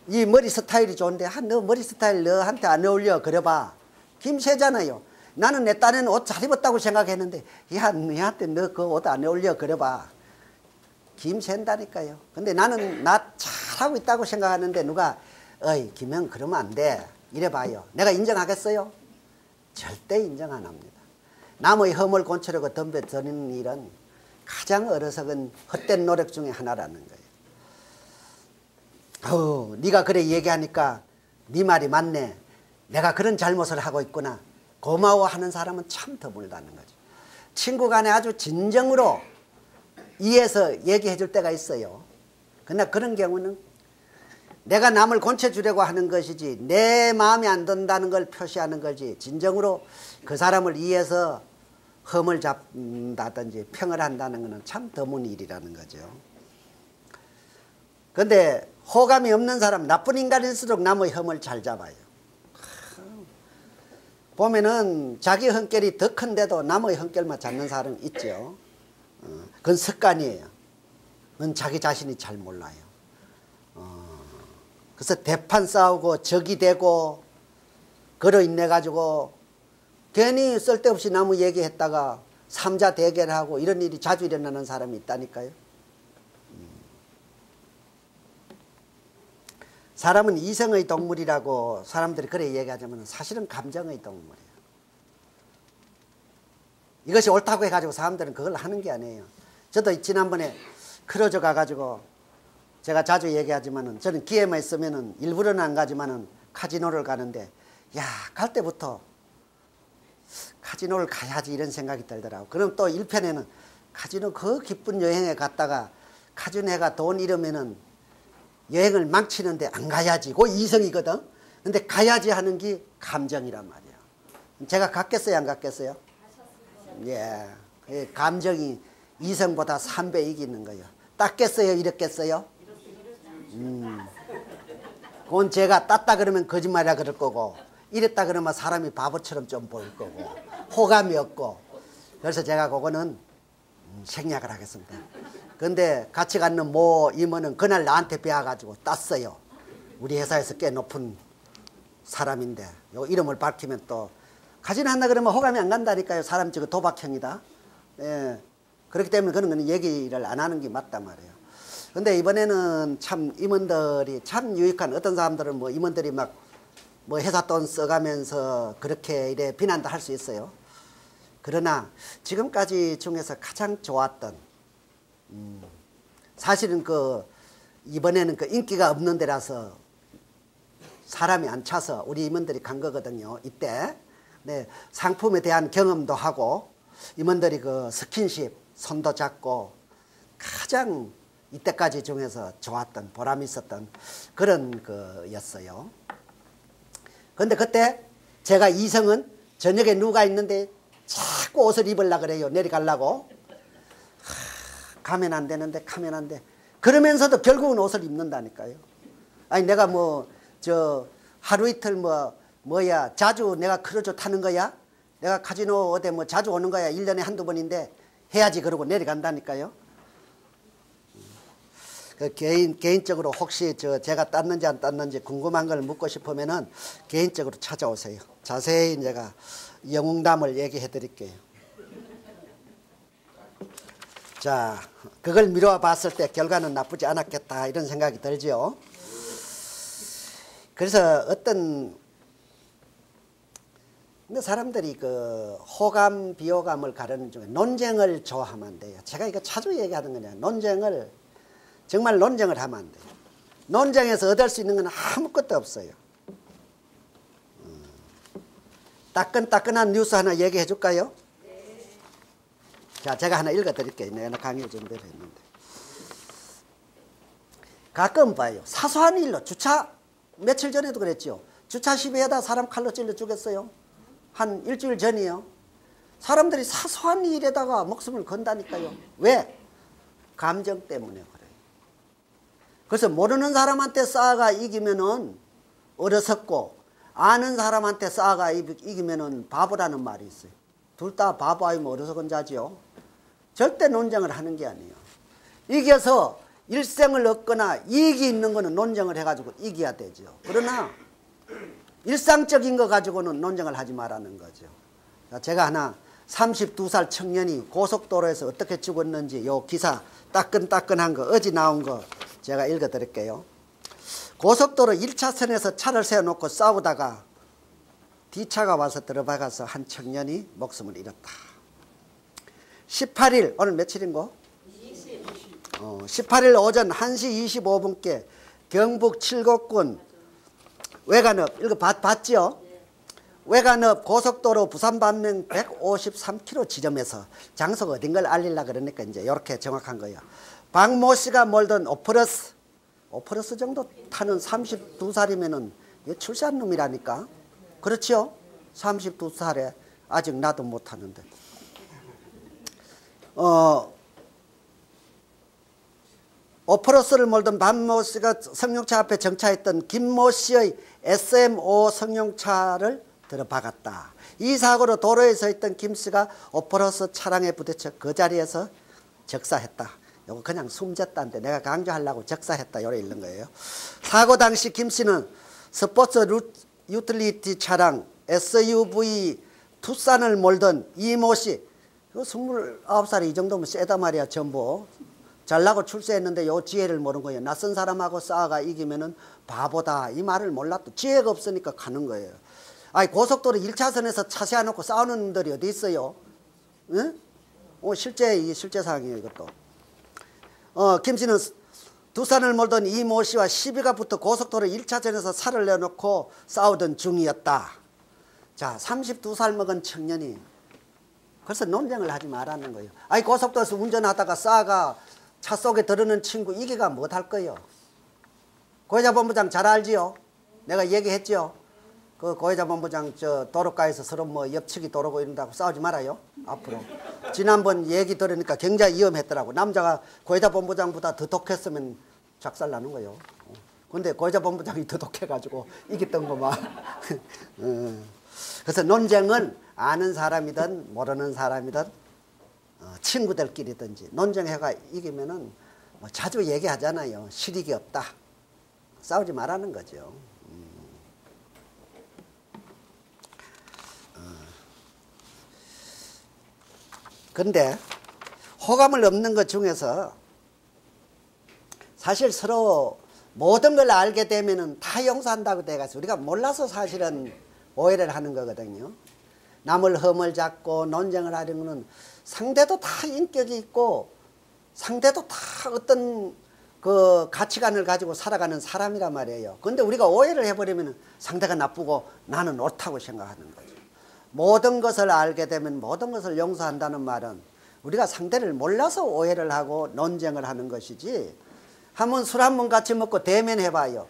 이 머리 스타일이 좋은데 너 머리 스타일 너한테 안 어울려 그래봐. 김새잖아요. 나는 내 딴에는 옷 잘 입었다고 생각했는데 야 너한테 너 그 옷 안 어울려 그래봐. 김샌다니까요. 근데 나는 나 잘하고 있다고 생각하는데 누가 어이 김형 그러면 안 돼 이래봐요. 내가 인정하겠어요? 절대 인정 안 합니다. 남의 흠을 고치려고 덤벼드는 일은 가장 어리석은 헛된 노력 중에 하나라는 거예요. 네가 그래 얘기하니까 네 말이 맞네. 내가 그런 잘못을 하고 있구나. 고마워하는 사람은 참 드물다는 거죠. 친구 간에 아주 진정으로 이해해서 얘기해 줄 때가 있어요. 그러나 그런 경우는 내가 남을 고쳐주려고 하는 것이지 내 마음에 안 든다는 걸 표시하는 거지 진정으로 그 사람을 이해해서 험을 잡는다든지 평을 한다는 것은 참 드문 일이라는 거죠. 그런데 호감이 없는 사람, 나쁜 인간일수록 남의 험을 잘 잡아요. 보면은 자기 흠결이 더 큰데도 남의 흠결만 잡는 사람 있죠. 그건 습관이에요. 그건 자기 자신이 잘 몰라요. 그래서 대판 싸우고 적이 되고 그로 인해 가지고 괜히 쓸데없이 나무 얘기했다가 삼자 대결하고 이런 일이 자주 일어나는 사람이 있다니까요. 사람은 이성의 동물이라고 사람들이 그래 얘기하자면 사실은 감정의 동물이에요. 이것이 옳다고 해가지고 사람들은 그걸 하는 게 아니에요. 저도 지난번에 크루즈 가가지고 제가 자주 얘기하지만은 저는 기회만 있으면은 일부러는 안 가지만은 카지노를 가는데 야, 갈 때부터 카지노를 가야지 이런 생각이 들더라고. 그럼 또 1편에는 카지노 그 기쁜 여행에 갔다가 카지노가 돈 잃으면은 여행을 망치는데 안 가야지. 그 이성이거든. 근데 가야지 하는 게 감정이란 말이에요. 제가 갔겠어요, 안 갔겠어요? 예. 감정이 이성보다 3배 이기는 거예요. 땄겠어요, 이랬겠어요? 그건 제가 땄다 그러면 거짓말이라 그럴 거고, 이랬다 그러면 사람이 바보처럼 좀 보일 거고, 호감이 없고. 그래서 제가 그거는 생략을 하겠습니다. 근데 같이 갔는 모 임원은 그날 나한테 배워가지고 땄어요. 우리 회사에서 꽤 높은 사람인데 요 이름을 밝히면 또 가지나 한다 그러면 호감이 안 간다니까요. 사람 지금 도박형이다. 예. 그렇기 때문에 그런 거는 얘기를 안 하는 게 맞단 말이에요. 근데 이번에는 참 임원들이 참 유익한, 어떤 사람들은 뭐 임원들이 막 뭐 회사 돈 써가면서 그렇게 이래 비난도 할 수 있어요. 그러나 지금까지 중에서 가장 좋았던, 사실은 이번에는 인기가 없는 데라서 사람이 안 차서 우리 임원들이 간 거거든요. 이때. 네, 상품에 대한 경험도 하고 임원들이 스킨십, 손도 잡고 가장 이때까지 중에서 좋았던, 보람이 있었던 그런 거였어요. 그런데 그때 제가 이성은 저녁에 누가 있는데 자꾸 옷을 입으려고 그래요. 내려가려고. 가면 안 되는데 가면 안 돼. 그러면서도 결국은 옷을 입는다니까요. 아니 내가 하루 이틀 자주 내가 크루즈 타는 거야? 내가 카지노 어디 자주 오는 거야? 1년에 한두 번인데 해야지 그러고 내려간다니까요. 개인적으로 혹시 제가 땄는지 안 땄는지 궁금한 걸 묻고 싶으면은 개인적으로 찾아오세요. 자세히 제가 영웅담을 얘기해 드릴게요. 자, 그걸 미루어 봤을 때 결과는 나쁘지 않았겠다 이런 생각이 들죠. 그래서 근데 사람들이 호감, 비호감을 가르는 중에 논쟁을 좋아하면 안 돼요. 제가 이거 자주 얘기하는 거냐. 정말 논쟁을 하면 안 돼요. 논쟁에서 얻을 수 있는 건 아무것도 없어요. 따끈따끈한 뉴스 하나 얘기해 줄까요? 자, 제가 하나 읽어드릴게요. 내가 강의 준비를 했는데. 가끔 봐요. 사소한 일로 며칠 전에도 그랬죠. 주차 시비에다 사람 칼로 찔러 죽였어요. 한 일주일 전이요. 사람들이 사소한 일에다가 목숨을 건다니까요. 왜? 감정 때문에 그래요. 그래서 모르는 사람한테 싸워가 이기면은 어리석고, 아는 사람한테 싸워가 이기면은 바보라는 말이 있어요. 둘 다 바보 아니면 어리석은 자지요. 절대 논쟁을 하는 게 아니에요. 이겨서 일생을 얻거나 이익이 있는 거는 논쟁을 해가지고 이겨야 되죠. 그러나 일상적인 거 가지고는 논쟁을 하지 말라는 거죠. 제가 하나 32살 청년이 고속도로에서 어떻게 죽었는지 요 기사 따끈따끈한 거 어제 나온 거 제가 읽어드릴게요. 고속도로 1차선에서 차를 세워놓고 싸우다가 뒤차가 와서 들어박아서 한 청년이 목숨을 잃었다. 18일 오늘 며칠인고? 18일 오전 1시 25분께 경북 칠곡군 외관읍, 이거 봤죠? 외관읍 고속도로 부산 반면 153km 지점에서 장소가 어딘 걸 알리려고 그러니까 이제 이렇게 정확한 거예요. 박모 씨가 몰던 오프러스 정도 타는 32살이면은 출세한 놈이라니까. 그렇죠? 32살에 아직 나도 못 타는데. 오프로스를 몰던 반모 씨가 승용차 앞에 정차했던 김모 씨의 SMO 승용차를 들어박았다. 이 사고로 도로에 서 있던 김 씨가 오프로스 차량에 부딪혀 그 자리에서 적사했다. 이거 그냥 숨졌다는데 내가 강조하려고 적사했다 요래 읽는 거예요. 사고 당시 김 씨는 스포츠 유틸리티 차량 SUV 투싼을 몰던 이모 씨, 29살이 이 정도면 세다 말이야. 전부 잘나고 출세했는데 요 지혜를 모르는 거예요. 낯선 사람하고 싸워가 이기면은 바보다 이 말을 몰랐다. 지혜가 없으니까 가는 거예요. 아니 고속도로 1차선에서 차 세워놓고 싸우는 놈들이 어디 있어요? 응? 실제 상황이에요 이것도. 김 씨는 두산을 몰던 이모 씨와 시비가 붙어 고속도로 1차선에서 살을 내놓고 싸우던 중이었다. 자, 32살 먹은 청년이 벌써 논쟁을 하지 말라는 거예요. 아니 고속도로에서 운전하다가 싸가 차 속에 들어오는 친구 이기가 못할 거예요. 고혜자본부장 잘 알지요? 내가 얘기했죠. 그 고혜자본부장 저 도로가에서 서로 뭐 옆치기 도로고 이런다고 싸우지 말아요. 앞으로. 지난번 얘기 들으니까 굉장히 위험했더라고. 남자가 고혜자본부장보다 더 독했으면 작살나는 거예요. 근데 고혜자본부장이 더 독해가지고 이겼던 거만. 그래서 논쟁은 아는 사람이든 모르는 사람이든 친구들끼리든지 논쟁해가 이기면은 뭐 자주 얘기하잖아요. 실익이 없다. 싸우지 말라는 거죠. 근데 호감을 얻는 것 중에서 사실 서로 모든 걸 알게 되면은 다 용서한다고 돼가지고 우리가 몰라서 사실은 오해를 하는 거거든요. 남을 흠을 잡고 논쟁을 하려면은 상대도 다 인격이 있고 상대도 다 어떤 그 가치관을 가지고 살아가는 사람이란 말이에요. 근데 우리가 오해를 해버리면 상대가 나쁘고 나는 옳다고 생각하는 거죠. 모든 것을 알게 되면 모든 것을 용서한다는 말은 우리가 상대를 몰라서 오해를 하고 논쟁을 하는 것이지, 한번 술 한 번 같이 먹고 대면해봐요.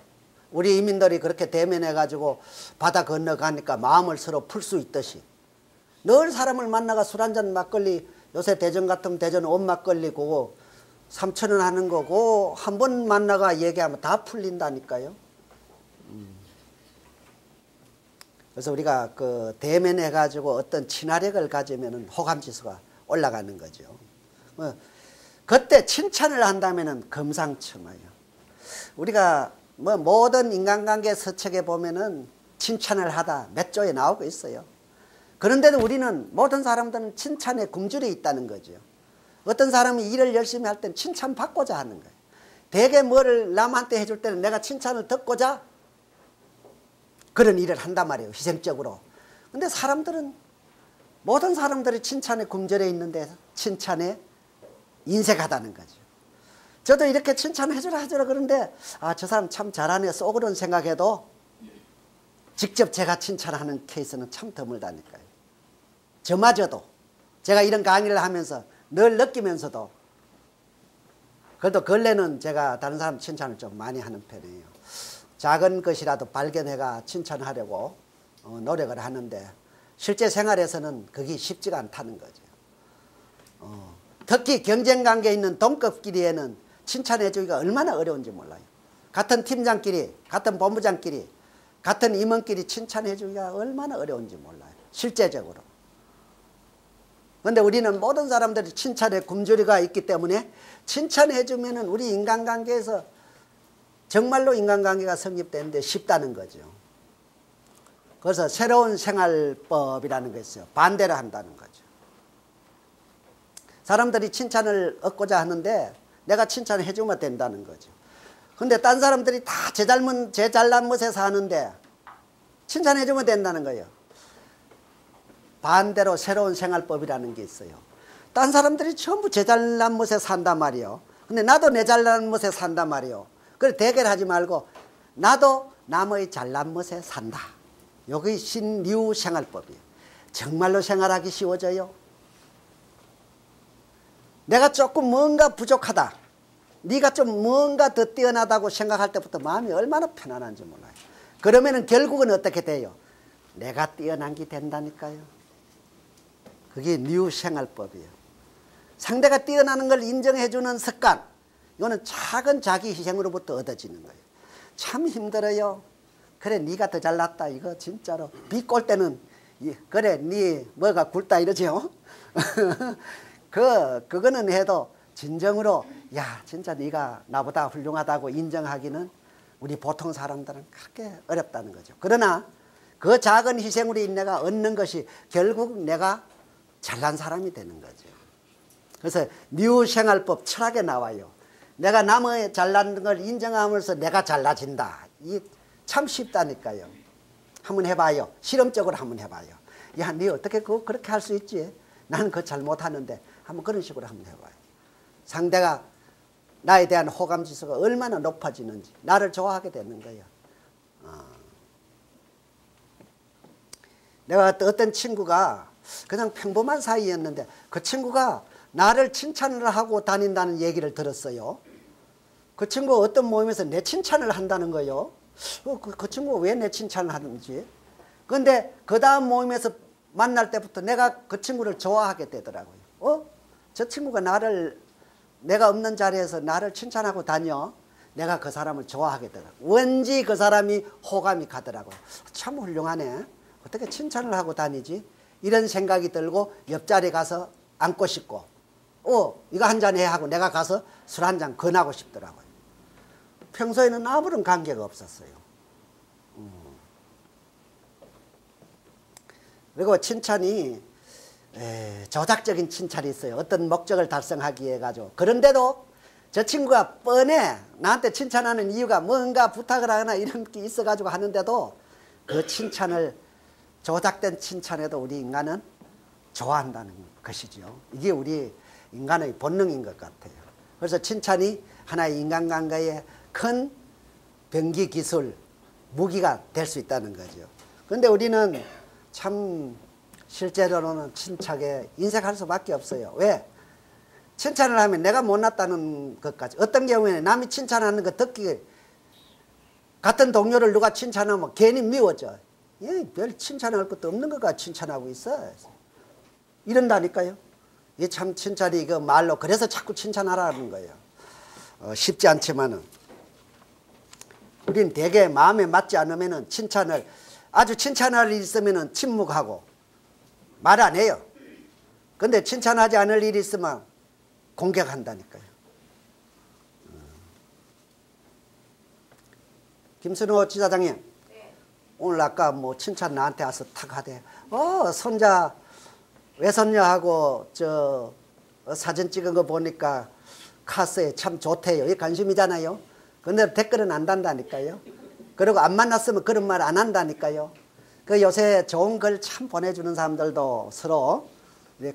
우리 이민들이 그렇게 대면해가지고 바다 건너가니까 마음을 서로 풀 수 있듯이 늘 사람을 만나가 술 한잔 막걸리, 요새 대전 같으면 대전 온 막걸리 그거 3,000원 하는 거고 한 번 만나가 얘기하면 다 풀린다니까요. 그래서 우리가 그 대면해가지고 어떤 친화력을 가지면은 호감지수가 올라가는 거죠. 그때 칭찬을 한다면은 금상첨화예요. 우리가 뭐 모든 인간관계 서책에 보면은 칭찬을 하다 몇 조에 나오고 있어요. 그런데도 우리는 모든 사람들은 칭찬에 굶주려 있다는 거죠. 어떤 사람이 일을 열심히 할 땐 칭찬받고자 하는 거예요. 대개 뭐를 남한테 해줄 때는 내가 칭찬을 듣고자 그런 일을 한단 말이에요. 희생적으로. 근데 사람들은 모든 사람들이 칭찬에 굶주려 있는데 칭찬에 인색하다는 거죠. 저도 이렇게 칭찬해주라 그러는데 저 사람 참 잘하네 속으로는 생각해도 직접 제가 칭찬하는 케이스는 참 드물다니까요. 저마저도 제가 이런 강의를 하면서 늘 느끼면서도 그래도 근래는 제가 다른 사람 칭찬을 좀 많이 하는 편이에요. 작은 것이라도 발견해가 칭찬하려고 노력을 하는데 실제 생활에서는 그게 쉽지가 않다는 거죠. 특히 경쟁관계에 있는 동급끼리에는 칭찬해주기가 얼마나 어려운지 몰라요. 같은 팀장끼리, 같은 본부장끼리, 같은 임원끼리 칭찬해주기가 얼마나 어려운지 몰라요. 실제적으로. 그런데 우리는 모든 사람들이 칭찬에 굶주리가 있기 때문에 칭찬해주면은 우리 인간관계에서 정말로 인간관계가 성립되는데 쉽다는 거죠. 그래서 새로운 생활법이라는 게 있어요. 반대로 한다는 거죠. 사람들이 칭찬을 얻고자 하는데 내가 칭찬해주면 된다는 거죠. 근데 딴 사람들이 다 제 잘난 멋에 사는데 칭찬해주면 된다는 거예요. 반대로 새로운 생활법이라는 게 있어요. 딴 사람들이 전부 제 잘난 멋에 산단 말이에요. 근데 나도 내 잘난 멋에 산단 말이에요. 그래 대결하지 말고 나도 남의 잘난 멋에 산다. 여기 신뉴 생활법이에요. 정말로 생활하기 쉬워져요. 내가 조금 뭔가 부족하다. 네가 좀 뭔가 더 뛰어나다고 생각할 때부터 마음이 얼마나 편안한지 몰라요. 그러면은 결국은 어떻게 돼요? 내가 뛰어난 게 된다니까요. 그게 뉴 생활법이에요. 상대가 뛰어나는 걸 인정해주는 습관. 이거는 작은 자기 희생으로부터 얻어지는 거예요. 참 힘들어요. 그래 네가 더 잘났다. 이거 진짜로 비꼴 때는 그래 네 뭐가 굵다 이러죠. 그거는 해도 진정으로 야 진짜 네가 나보다 훌륭하다고 인정하기는 우리 보통 사람들은 그렇게 어렵다는 거죠. 그러나 그 작은 희생으로 내가 얻는 것이 결국 내가 잘난 사람이 되는 거죠. 그래서 미우생활법 철학에 나와요. 내가 남의 잘난 걸 인정하면서 내가 잘나진다. 이 참 쉽다니까요. 한번 해봐요. 실험적으로 한번 해봐요. 야, 네 어떻게 그렇게 할 수 있지? 나는 그거 잘 못하는데 한번 그런 식으로 한번 해봐요. 상대가 나에 대한 호감 지수가 얼마나 높아지는지 나를 좋아하게 되는 거예요. 내가 어떤 친구가 그냥 평범한 사이였는데 그 친구가 나를 칭찬을 하고 다닌다는 얘기를 들었어요. 그 친구가 어떤 모임에서 내 칭찬을 한다는 거예요. 그 친구가 왜 내 칭찬을 하는지. 그런데 그 다음 모임에서 만날 때부터 내가 그 친구를 좋아하게 되더라고요. 저 친구가 내가 없는 자리에서 나를 칭찬하고 다녀. 내가 그 사람을 좋아하게 되더라고요. 왠지 그 사람이 호감이 가더라고요. 참 훌륭하네. 어떻게 칭찬을 하고 다니지? 이런 생각이 들고 옆자리에 가서 앉고 싶고 이거 한잔 해 하고 내가 가서 술 한잔 권하고 싶더라고요. 평소에는 아무런 관계가 없었어요. 그리고 칭찬이 조작적인 칭찬이 있어요. 어떤 목적을 달성하기 위해 가지고. 그런데도 저 친구가 뻔해 나한테 칭찬하는 이유가 뭔가 부탁을 하거나 이런 게 있어 가지고 하는데도 그 칭찬을 조작된 칭찬에도 우리 인간은 좋아한다는 것이죠. 이게 우리 인간의 본능인 것 같아요. 그래서 칭찬이 하나의 인간관계의 큰 병기 기술, 무기가 될 수 있다는 거죠. 그런데 우리는 참 실제로는 칭찬에 인색할 수밖에 없어요. 왜? 칭찬을 하면 내가 못났다는 것까지. 어떤 경우에는 남이 칭찬하는 거 듣기 같은 동료를 누가 칭찬하면 괜히 미워져. 별 칭찬할 것도 없는 거가 칭찬하고 있어. 이런다니까요. 이게 참 칭찬이 이거 말로 그래서 자꾸 칭찬하라는 거예요. 쉽지 않지만은 우린 되게 마음에 맞지 않으면은 아주 칭찬할 일이 있으면은 침묵하고 말 안 해요. 근데 칭찬하지 않을 일이 있으면 공격한다니까요. 김순호 지사장님, 네. 오늘 아까 뭐 칭찬 나한테 와서 탁 하대. 손자 외손녀하고 저 사진 찍은 거 보니까 카스에 참 좋대요. 이 관심이잖아요. 근데 댓글은 안 단다니까요. 그리고 안 만났으면 그런 말 안 한다니까요. 그 요새 좋은 글 참 보내주는 사람들도 서로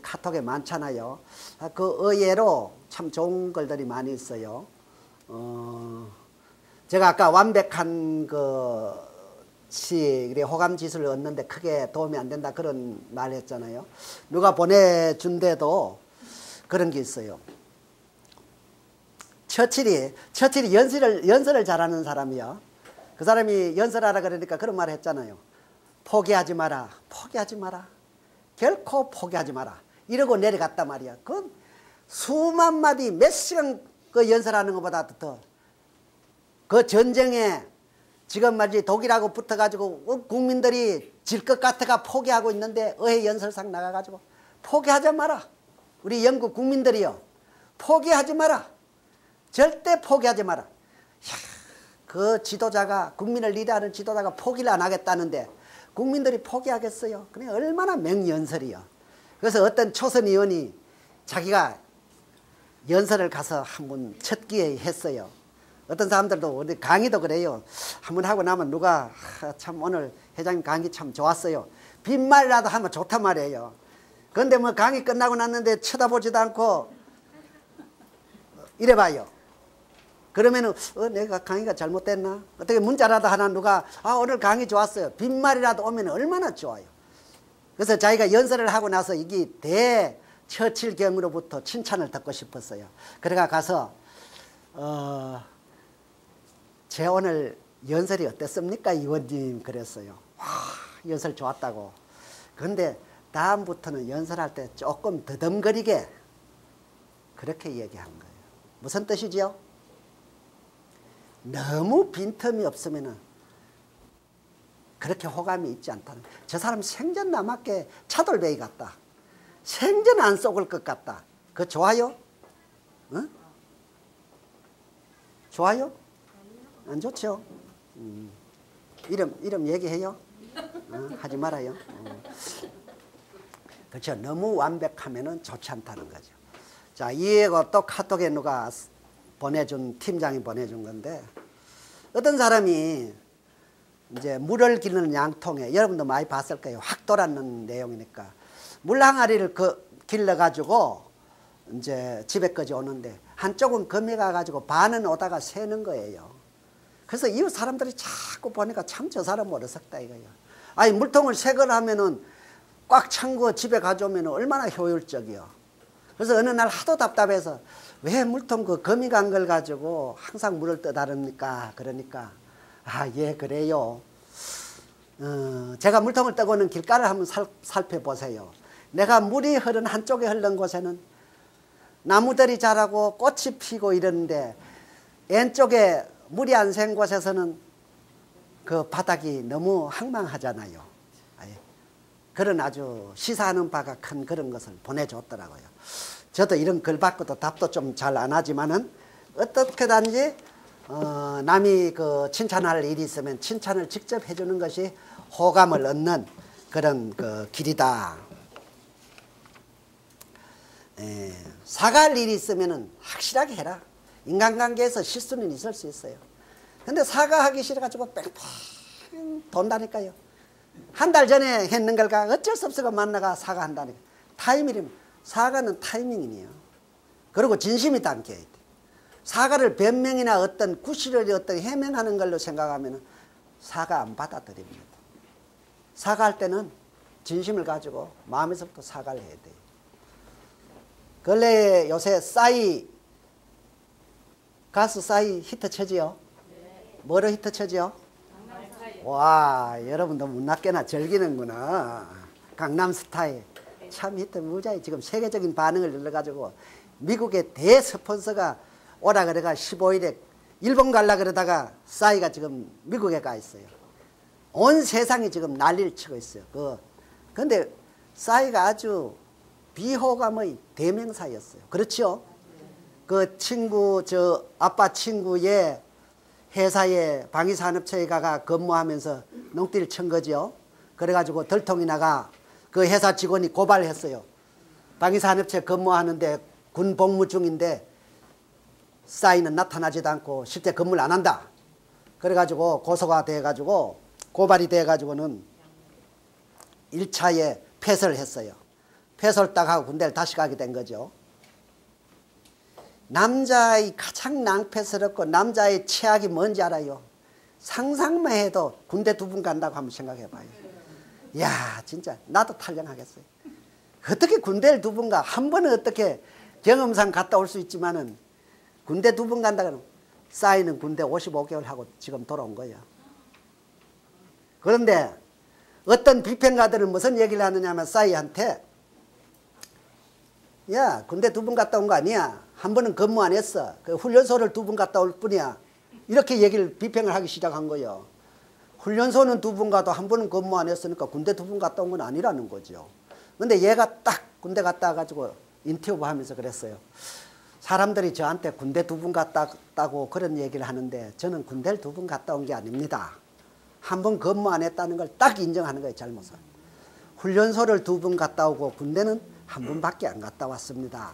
카톡에 많잖아요. 그 의외로 참 좋은 글들이 많이 있어요. 제가 아까 완벽한 것이 호감 지수를 얻는데 크게 도움이 안 된다 그런 말 했잖아요. 누가 보내준데도 그런 게 있어요. 처칠이 연설을 잘하는 사람이요. 그 사람이 연설하라 그러니까 그런 말을 했잖아요. 포기하지 마라. 포기하지 마라. 결코 포기하지 마라. 이러고 내려갔단 말이야. 그 수만 마디 몇 시간 그 연설하는 것보다 더 그 전쟁에 지금 말이지 독일하고 붙어가지고 국민들이 질 것 같아가 포기하고 있는데 의회 연설상 나가가지고 포기하지 마라. 우리 영국 국민들이요. 포기하지 마라. 절대 포기하지 마라. 그 지도자가 국민을 리드하는 지도자가 포기를 안 하겠다는데 국민들이 포기하겠어요. 그냥 얼마나 맹연설이요. 그래서 어떤 초선 의원이 자기가 연설을 가서 한번 첫 기회에 했어요. 어떤 사람들도 우리 강의도 그래요. 한번 하고 나면 누가 참 오늘 회장님 강의 참 좋았어요. 빈말이라도 하면 좋단 말이에요. 그런데 뭐 강의 끝나고 났는데 쳐다보지도 않고 이래봐요. 그러면은 내가 강의가 잘못됐나? 어떻게 문자라도 하나 누가 오늘 강의 좋았어요. 빈말이라도 오면 얼마나 좋아요. 그래서 자기가 연설을 하고 나서 이게 처칠경으로부터 칭찬을 듣고 싶었어요. 그래가 가서 제 오늘 연설이 어땠습니까? 의원님 그랬어요. 와, 연설 좋았다고. 그런데 다음부터는 연설할 때 조금 더듬거리게 그렇게 얘기한 거예요. 무슨 뜻이지요? 너무 빈틈이 없으면은 그렇게 호감이 있지 않다는 거예요. 저 사람 생전 남았게 차돌배기 같다. 생전 안 속을 것 같다. 그거 좋아요? 어? 좋아요? 안 좋죠? 이름 얘기해요? 하지 말아요. 그렇죠. 너무 완벽하면은 좋지 않다는 거죠. 자, 이거 또 카톡에 누가 팀장이 보내준 건데, 어떤 사람이 이제 물을 기르는 양통에, 여러분도 많이 봤을 거예요. 확 돌았는 내용이니까. 물 항아리를 길러가지고 이제 집에까지 오는데, 한쪽은 금이 가가지고 반은 오다가 새는 거예요. 그래서 이웃 사람들이 자꾸 보니까 참 저 사람 어리석다 이거예요. 아니, 물통을 새 걸 하면은 꽉 찬 거 집에 가져오면 얼마나 효율적이요. 그래서 어느 날 하도 답답해서 왜 물통 그 거미 간 걸 가지고 항상 물을 떠다릅니까? 그러니까 예 그래요. 제가 물통을 떠고는 길가를 한번 살펴보세요. 내가 물이 흐른 한쪽에 흐른 곳에는 나무들이 자라고 꽃이 피고 이러는데 왼쪽에 물이 안 샌 곳에서는 그 바닥이 너무 황망하잖아요. 그런 아주 시사하는 바가 큰 그런 것을 보내줬더라고요. 저도 이런 글 받고도 답도 좀 잘 안 하지만은 어떻게든지 남이 그 칭찬할 일이 있으면 칭찬을 직접 해주는 것이 호감을 얻는 그런 그 길이다. 사과할 일이 있으면은 확실하게 해라. 인간관계에서 실수는 있을 수 있어요. 근데 사과하기 싫어가지고 뺑뺑 돈다니까요. 한 달 전에 했는 걸가 어쩔 수 없어가 만나가 사과한다니까. 타이밍이면 사과는 타이밍이에요. 그리고 진심이 담겨야 돼. 사과를 변명이나 어떤 구실을 어떤 해명하는 걸로 생각하면 사과 안 받아들입니다. 사과할 때는 진심을 가지고 마음에서부터 사과를 해야 돼요. 근래 요새 가수 싸이 히트 쳐지요? 뭐로 히트 쳐지요? 와, 여러분도 문학계나 즐기는구나. 강남스타일. 참 히트 무지하게 지금 세계적인 반응을 눌러가지고 미국의 대스폰서가 오라 그래가 15일에 일본 갈라 그러다가 싸이가 지금 미국에 가 있어요. 온 세상이 지금 난리를 치고 있어요. 근데 싸이가 아주 비호감의 대명사였어요. 그렇죠? 그 친구, 아빠 친구의 회사에 방위산업체에 가가 근무하면서 농띠를 친 거죠. 그래가지고 들통이 나가 그 회사 직원이 고발했어요. 방위산업체 근무하는데 군 복무 중인데 싸이는 나타나지도 않고 실제 근무를 안 한다. 그래가지고 고소가 돼가지고 고발이 돼가지고는 1차에 폐설을 했어요. 폐설 딱 하고 군대를 다시 가게 된 거죠. 남자의 가장 낭패스럽고 남자의 최악이 뭔지 알아요? 상상만 해도 군대 2번 간다고 한번 생각해 봐요. 이야, 진짜 나도 탈영하겠어요. 어떻게 군대를 2번 가? 한 번은 어떻게 경험상 갔다 올 수 있지만은 군대 2번 간다 그러면 싸이는 군대 55개월 하고 지금 돌아온 거예요. 그런데 어떤 비평가들은 무슨 얘기를 하느냐면 싸이한테 야, 군대 2번 갔다 온 거 아니야? 한 번은 근무 안 했어. 그 훈련소를 2번 갔다 올 뿐이야. 이렇게 비평을 하기 시작한 거예요. 훈련소는 2번 가도 한 번은 근무 안 했으니까 군대 2번 갔다 온 건 아니라는 거죠. 근데 얘가 딱 군대 갔다 와가지고 인터뷰 하면서 그랬어요. 사람들이 저한테 군대 2번 갔다 왔다고 그런 얘기를 하는데 저는 군대를 2번 갔다 온 게 아닙니다. 한 번 근무 안 했다는 걸 딱 인정하는 거예요, 잘못을. 훈련소를 2번 갔다 오고 군대는 한 번밖에 안 갔다 왔습니다.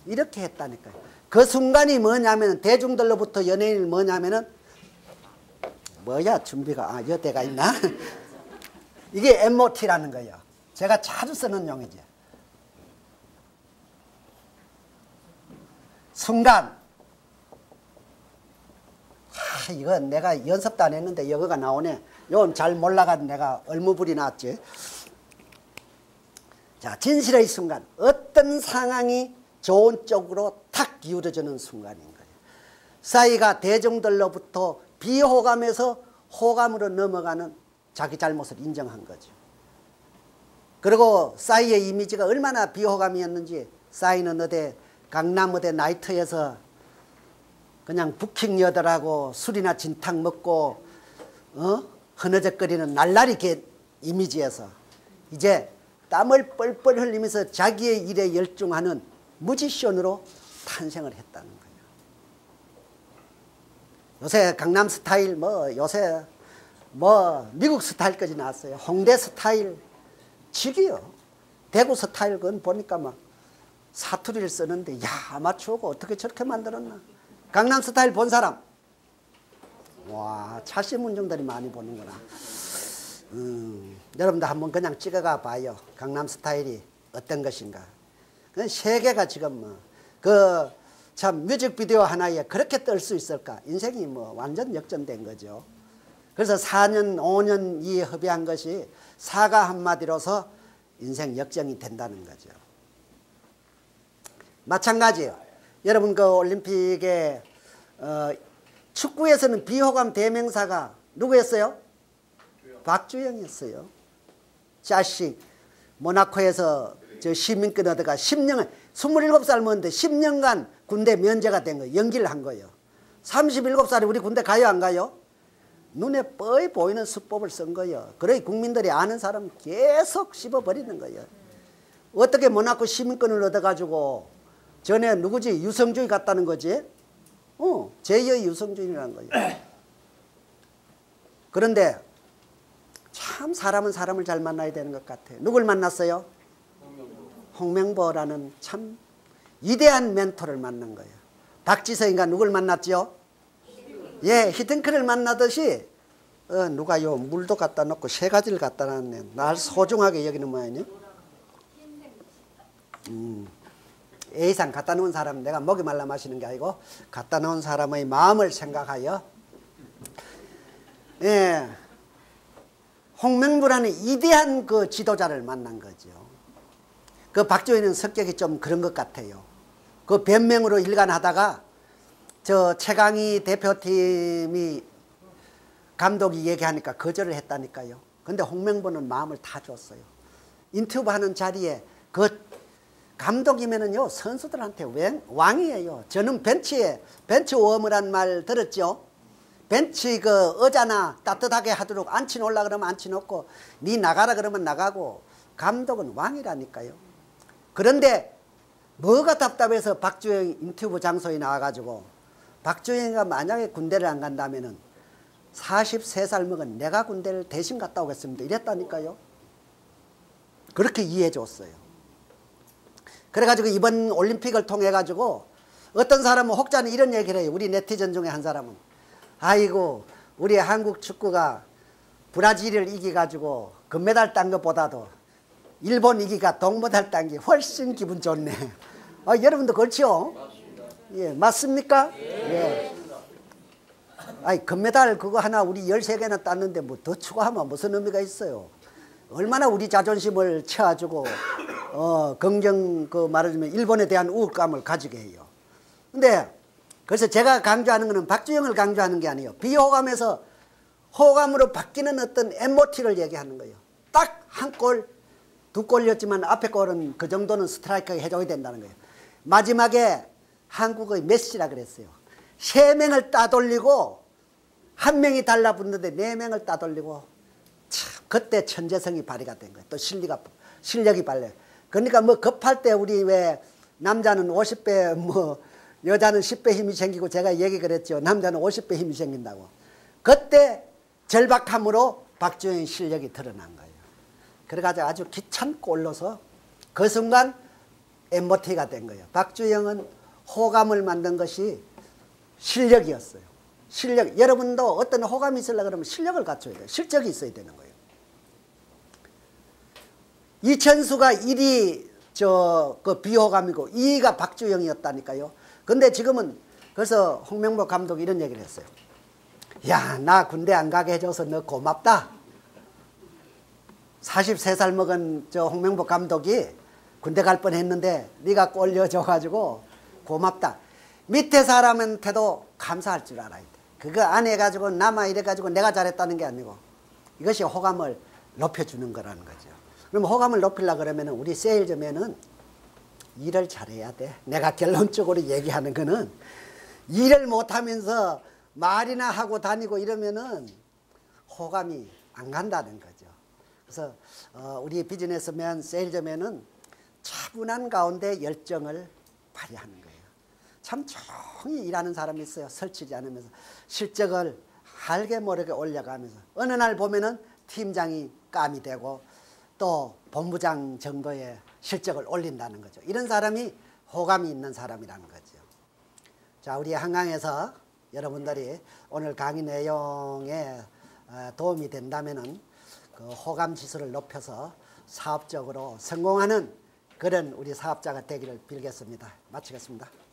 이렇게 했다니까요. 그 순간이 뭐냐면 대중들로부터 연예인이 뭐냐면은 뭐야 준비가 여대가 있나? 이게 MOT라는 거예요. 제가 자주 쓰는 용어죠. 순간. 이건 내가 연습도 안 했는데 여기가 나오네. 이건 잘 몰라가지고 내가 얼무불이 나왔지. 자, 진실의 순간. 어떤 상황이 좋은 쪽으로 탁 기울어지는 순간인 거예요. 싸이가 대중들로부터 비호감에서 호감으로 넘어가는 자기 잘못을 인정한 거죠. 그리고 싸이의 이미지가 얼마나 비호감이었는지 싸이는 어디 강남어대 나이트에서 그냥 부킹 여들하고 술이나 진탕 먹고 흐느적거리는 날라리 이미지에서 이제 땀을 뻘뻘 흘리면서 자기의 일에 열중하는 뮤지션으로 탄생을 했다는 거예요. 요새 강남 스타일 요새 미국 스타일까지 나왔어요. 홍대 스타일 직이요. 대구 스타일 그건 보니까 막 사투리를 쓰는데 야 아마추어가 어떻게 저렇게 만들었나. 강남 스타일 본 사람? 와 차시문중들이 많이 보는구나. 여러분도 한번 그냥 찍어가 봐요. 강남 스타일이 어떤 것인가. 그 세계가 지금 참 뮤직비디오 하나에 그렇게 뜰 수 있을까. 인생이 완전 역전된 거죠. 그래서 4년 5년 이 협의한 것이 사과 한마디로서 인생 역전이 된다는 거죠. 마찬가지예요. 여러분 그 올림픽에 축구에서는 비호감 대명사가 누구였어요? 박주영이었어요. 자식 모나코에서 저 시민권 얻어가 10년 27살 먹었는데 10년간 군대 면제가 된 거예요. 연기를 한 거예요. 37살에 우리 군대 가요 안 가요? 눈에 뻔히 보이는 수법을 쓴 거예요. 그래 국민들이 아는 사람 계속 씹어버리는 거예요. 어떻게 모나코 시민권을 얻어가지고 전에 누구지? 유성준이 갔다는 거지? 제2의 유성준이라는 거예요. 그런데 참 사람은 사람을 잘 만나야 되는 것 같아요. 누굴 만났어요? 홍명보라는 참 위대한 멘토를 만난 거예요. 박지성인가 누굴 만났죠? 예, 히딩크를 만나듯이 누가요 물도 갖다 놓고 세 가지를 갖다 놨네. 날 소중하게 여기는 모양이네. A상 갖다 놓은 사람 내가 목이 말라 마시는 게 아니고 갖다 놓은 사람의 마음을 생각하여 예, 홍명보라는 위대한 그 지도자를 만난 거죠. 그 박주현은 성격이 좀 그런 것 같아요. 그 변명으로 일관하다가 저 최강희 대표팀이 감독이 얘기하니까 거절을 했다니까요. 근데 홍명보는 마음을 다 줬어요. 인터뷰하는 자리에 그 감독이면은요 선수들한테 왕이에요. 저는 벤치 웜이란 말 들었죠? 벤치 그 의자나 따뜻하게 하도록 앉혀놓으려 그러면 앉혀놓고 니 나가라 그러면 나가고 감독은 왕이라니까요. 그런데 뭐가 답답해서 박주영 인터뷰 장소에 나와가지고 박주영이가 만약에 군대를 안 간다면은 43살 먹은 내가 군대를 대신 갔다 오겠습니다. 이랬다니까요. 그렇게 이해해 줬어요. 그래가지고 이번 올림픽을 통해 가지고 어떤 사람은 혹자는 이런 얘기를 해요. 우리 네티즌 중에 한 사람은 아이고 우리 한국 축구가 브라질을 이겨가지고 금메달 딴 것보다도 일본 이기가 동메달 딴 게 훨씬 기분 좋네. 여러분도 그렇죠? 예, 맞습니까? 예. 아니 금메달 그거 하나 우리 13개나 땄는데 뭐 더 추가하면 무슨 의미가 있어요. 얼마나 우리 자존심을 채워주고 긍정 그 말하자면 일본에 대한 우울감을 가지게 해요. 근데 그래서 제가 강조하는 것은 박주영을 강조하는 게 아니에요. 비호감에서 호감으로 바뀌는 어떤 MOT를 얘기하는 거예요. 딱 한 골, 두 골이었지만 앞에 골은 그 정도는 스트라이크가 해줘야 된다는 거예요. 마지막에 한국의 메시라 그랬어요. 3명을 따돌리고 1명이 달라붙는데 4명을 따돌리고 참 그때 천재성이 발휘가 된 거예요. 또 실력이 발휘. 그러니까 뭐 급할 때 우리 왜 남자는 50배 뭐 여자는 10배 힘이 생기고 제가 얘기 그랬죠. 남자는 50배 힘이 생긴다고. 그때 절박함으로 박주영의 실력이 드러난 거예요. 그래가지고 아주 귀찮고 올라서 그 순간 MOT가 된 거예요. 박주영은 호감을 만든 것이 실력이었어요. 실력. 여러분도 어떤 호감이 있으려고 그러면 실력을 갖춰야 돼요. 실적이 있어야 되는 거예요. 이천수가 1위 그 비호감이고 2위가 박주영이었다니까요. 근데 지금은 그래서 홍명보 감독이 이런 얘기를 했어요. 야, 나 군대 안 가게 해줘서 너 고맙다. 43살 먹은 저 홍명보 감독이 군대 갈 뻔했는데 네가 골 넣어줘가지고 고맙다. 밑에 사람한테도 감사할 줄 알아야 돼. 그거 안 해가지고 남아 이래가지고 내가 잘했다는 게 아니고 이것이 호감을 높여주는 거라는 거죠. 그럼 호감을 높이려고 그러면 우리 세일즈맨은 일을 잘해야 돼. 내가 결론적으로 얘기하는 거는 일을 못하면서 말이나 하고 다니고 이러면은 호감이 안 간다는 거죠. 그래서 우리 비즈니스맨 세일즈맨은 차분한 가운데 열정을 발휘하는 거예요. 참 조용히 일하는 사람이 있어요. 설치지 않으면서 실적을 알게 모르게 올려가면서 어느 날 보면은 팀장이 감이 되고 또 본부장 정도의 실적을 올린다는 거죠. 이런 사람이 호감이 있는 사람이라는 거죠. 자, 우리 한강에서 여러분들이 오늘 강의 내용에 도움이 된다면은 그 호감 지수를 높여서 사업적으로 성공하는 그런 우리 사업자가 되기를 빌겠습니다. 마치겠습니다.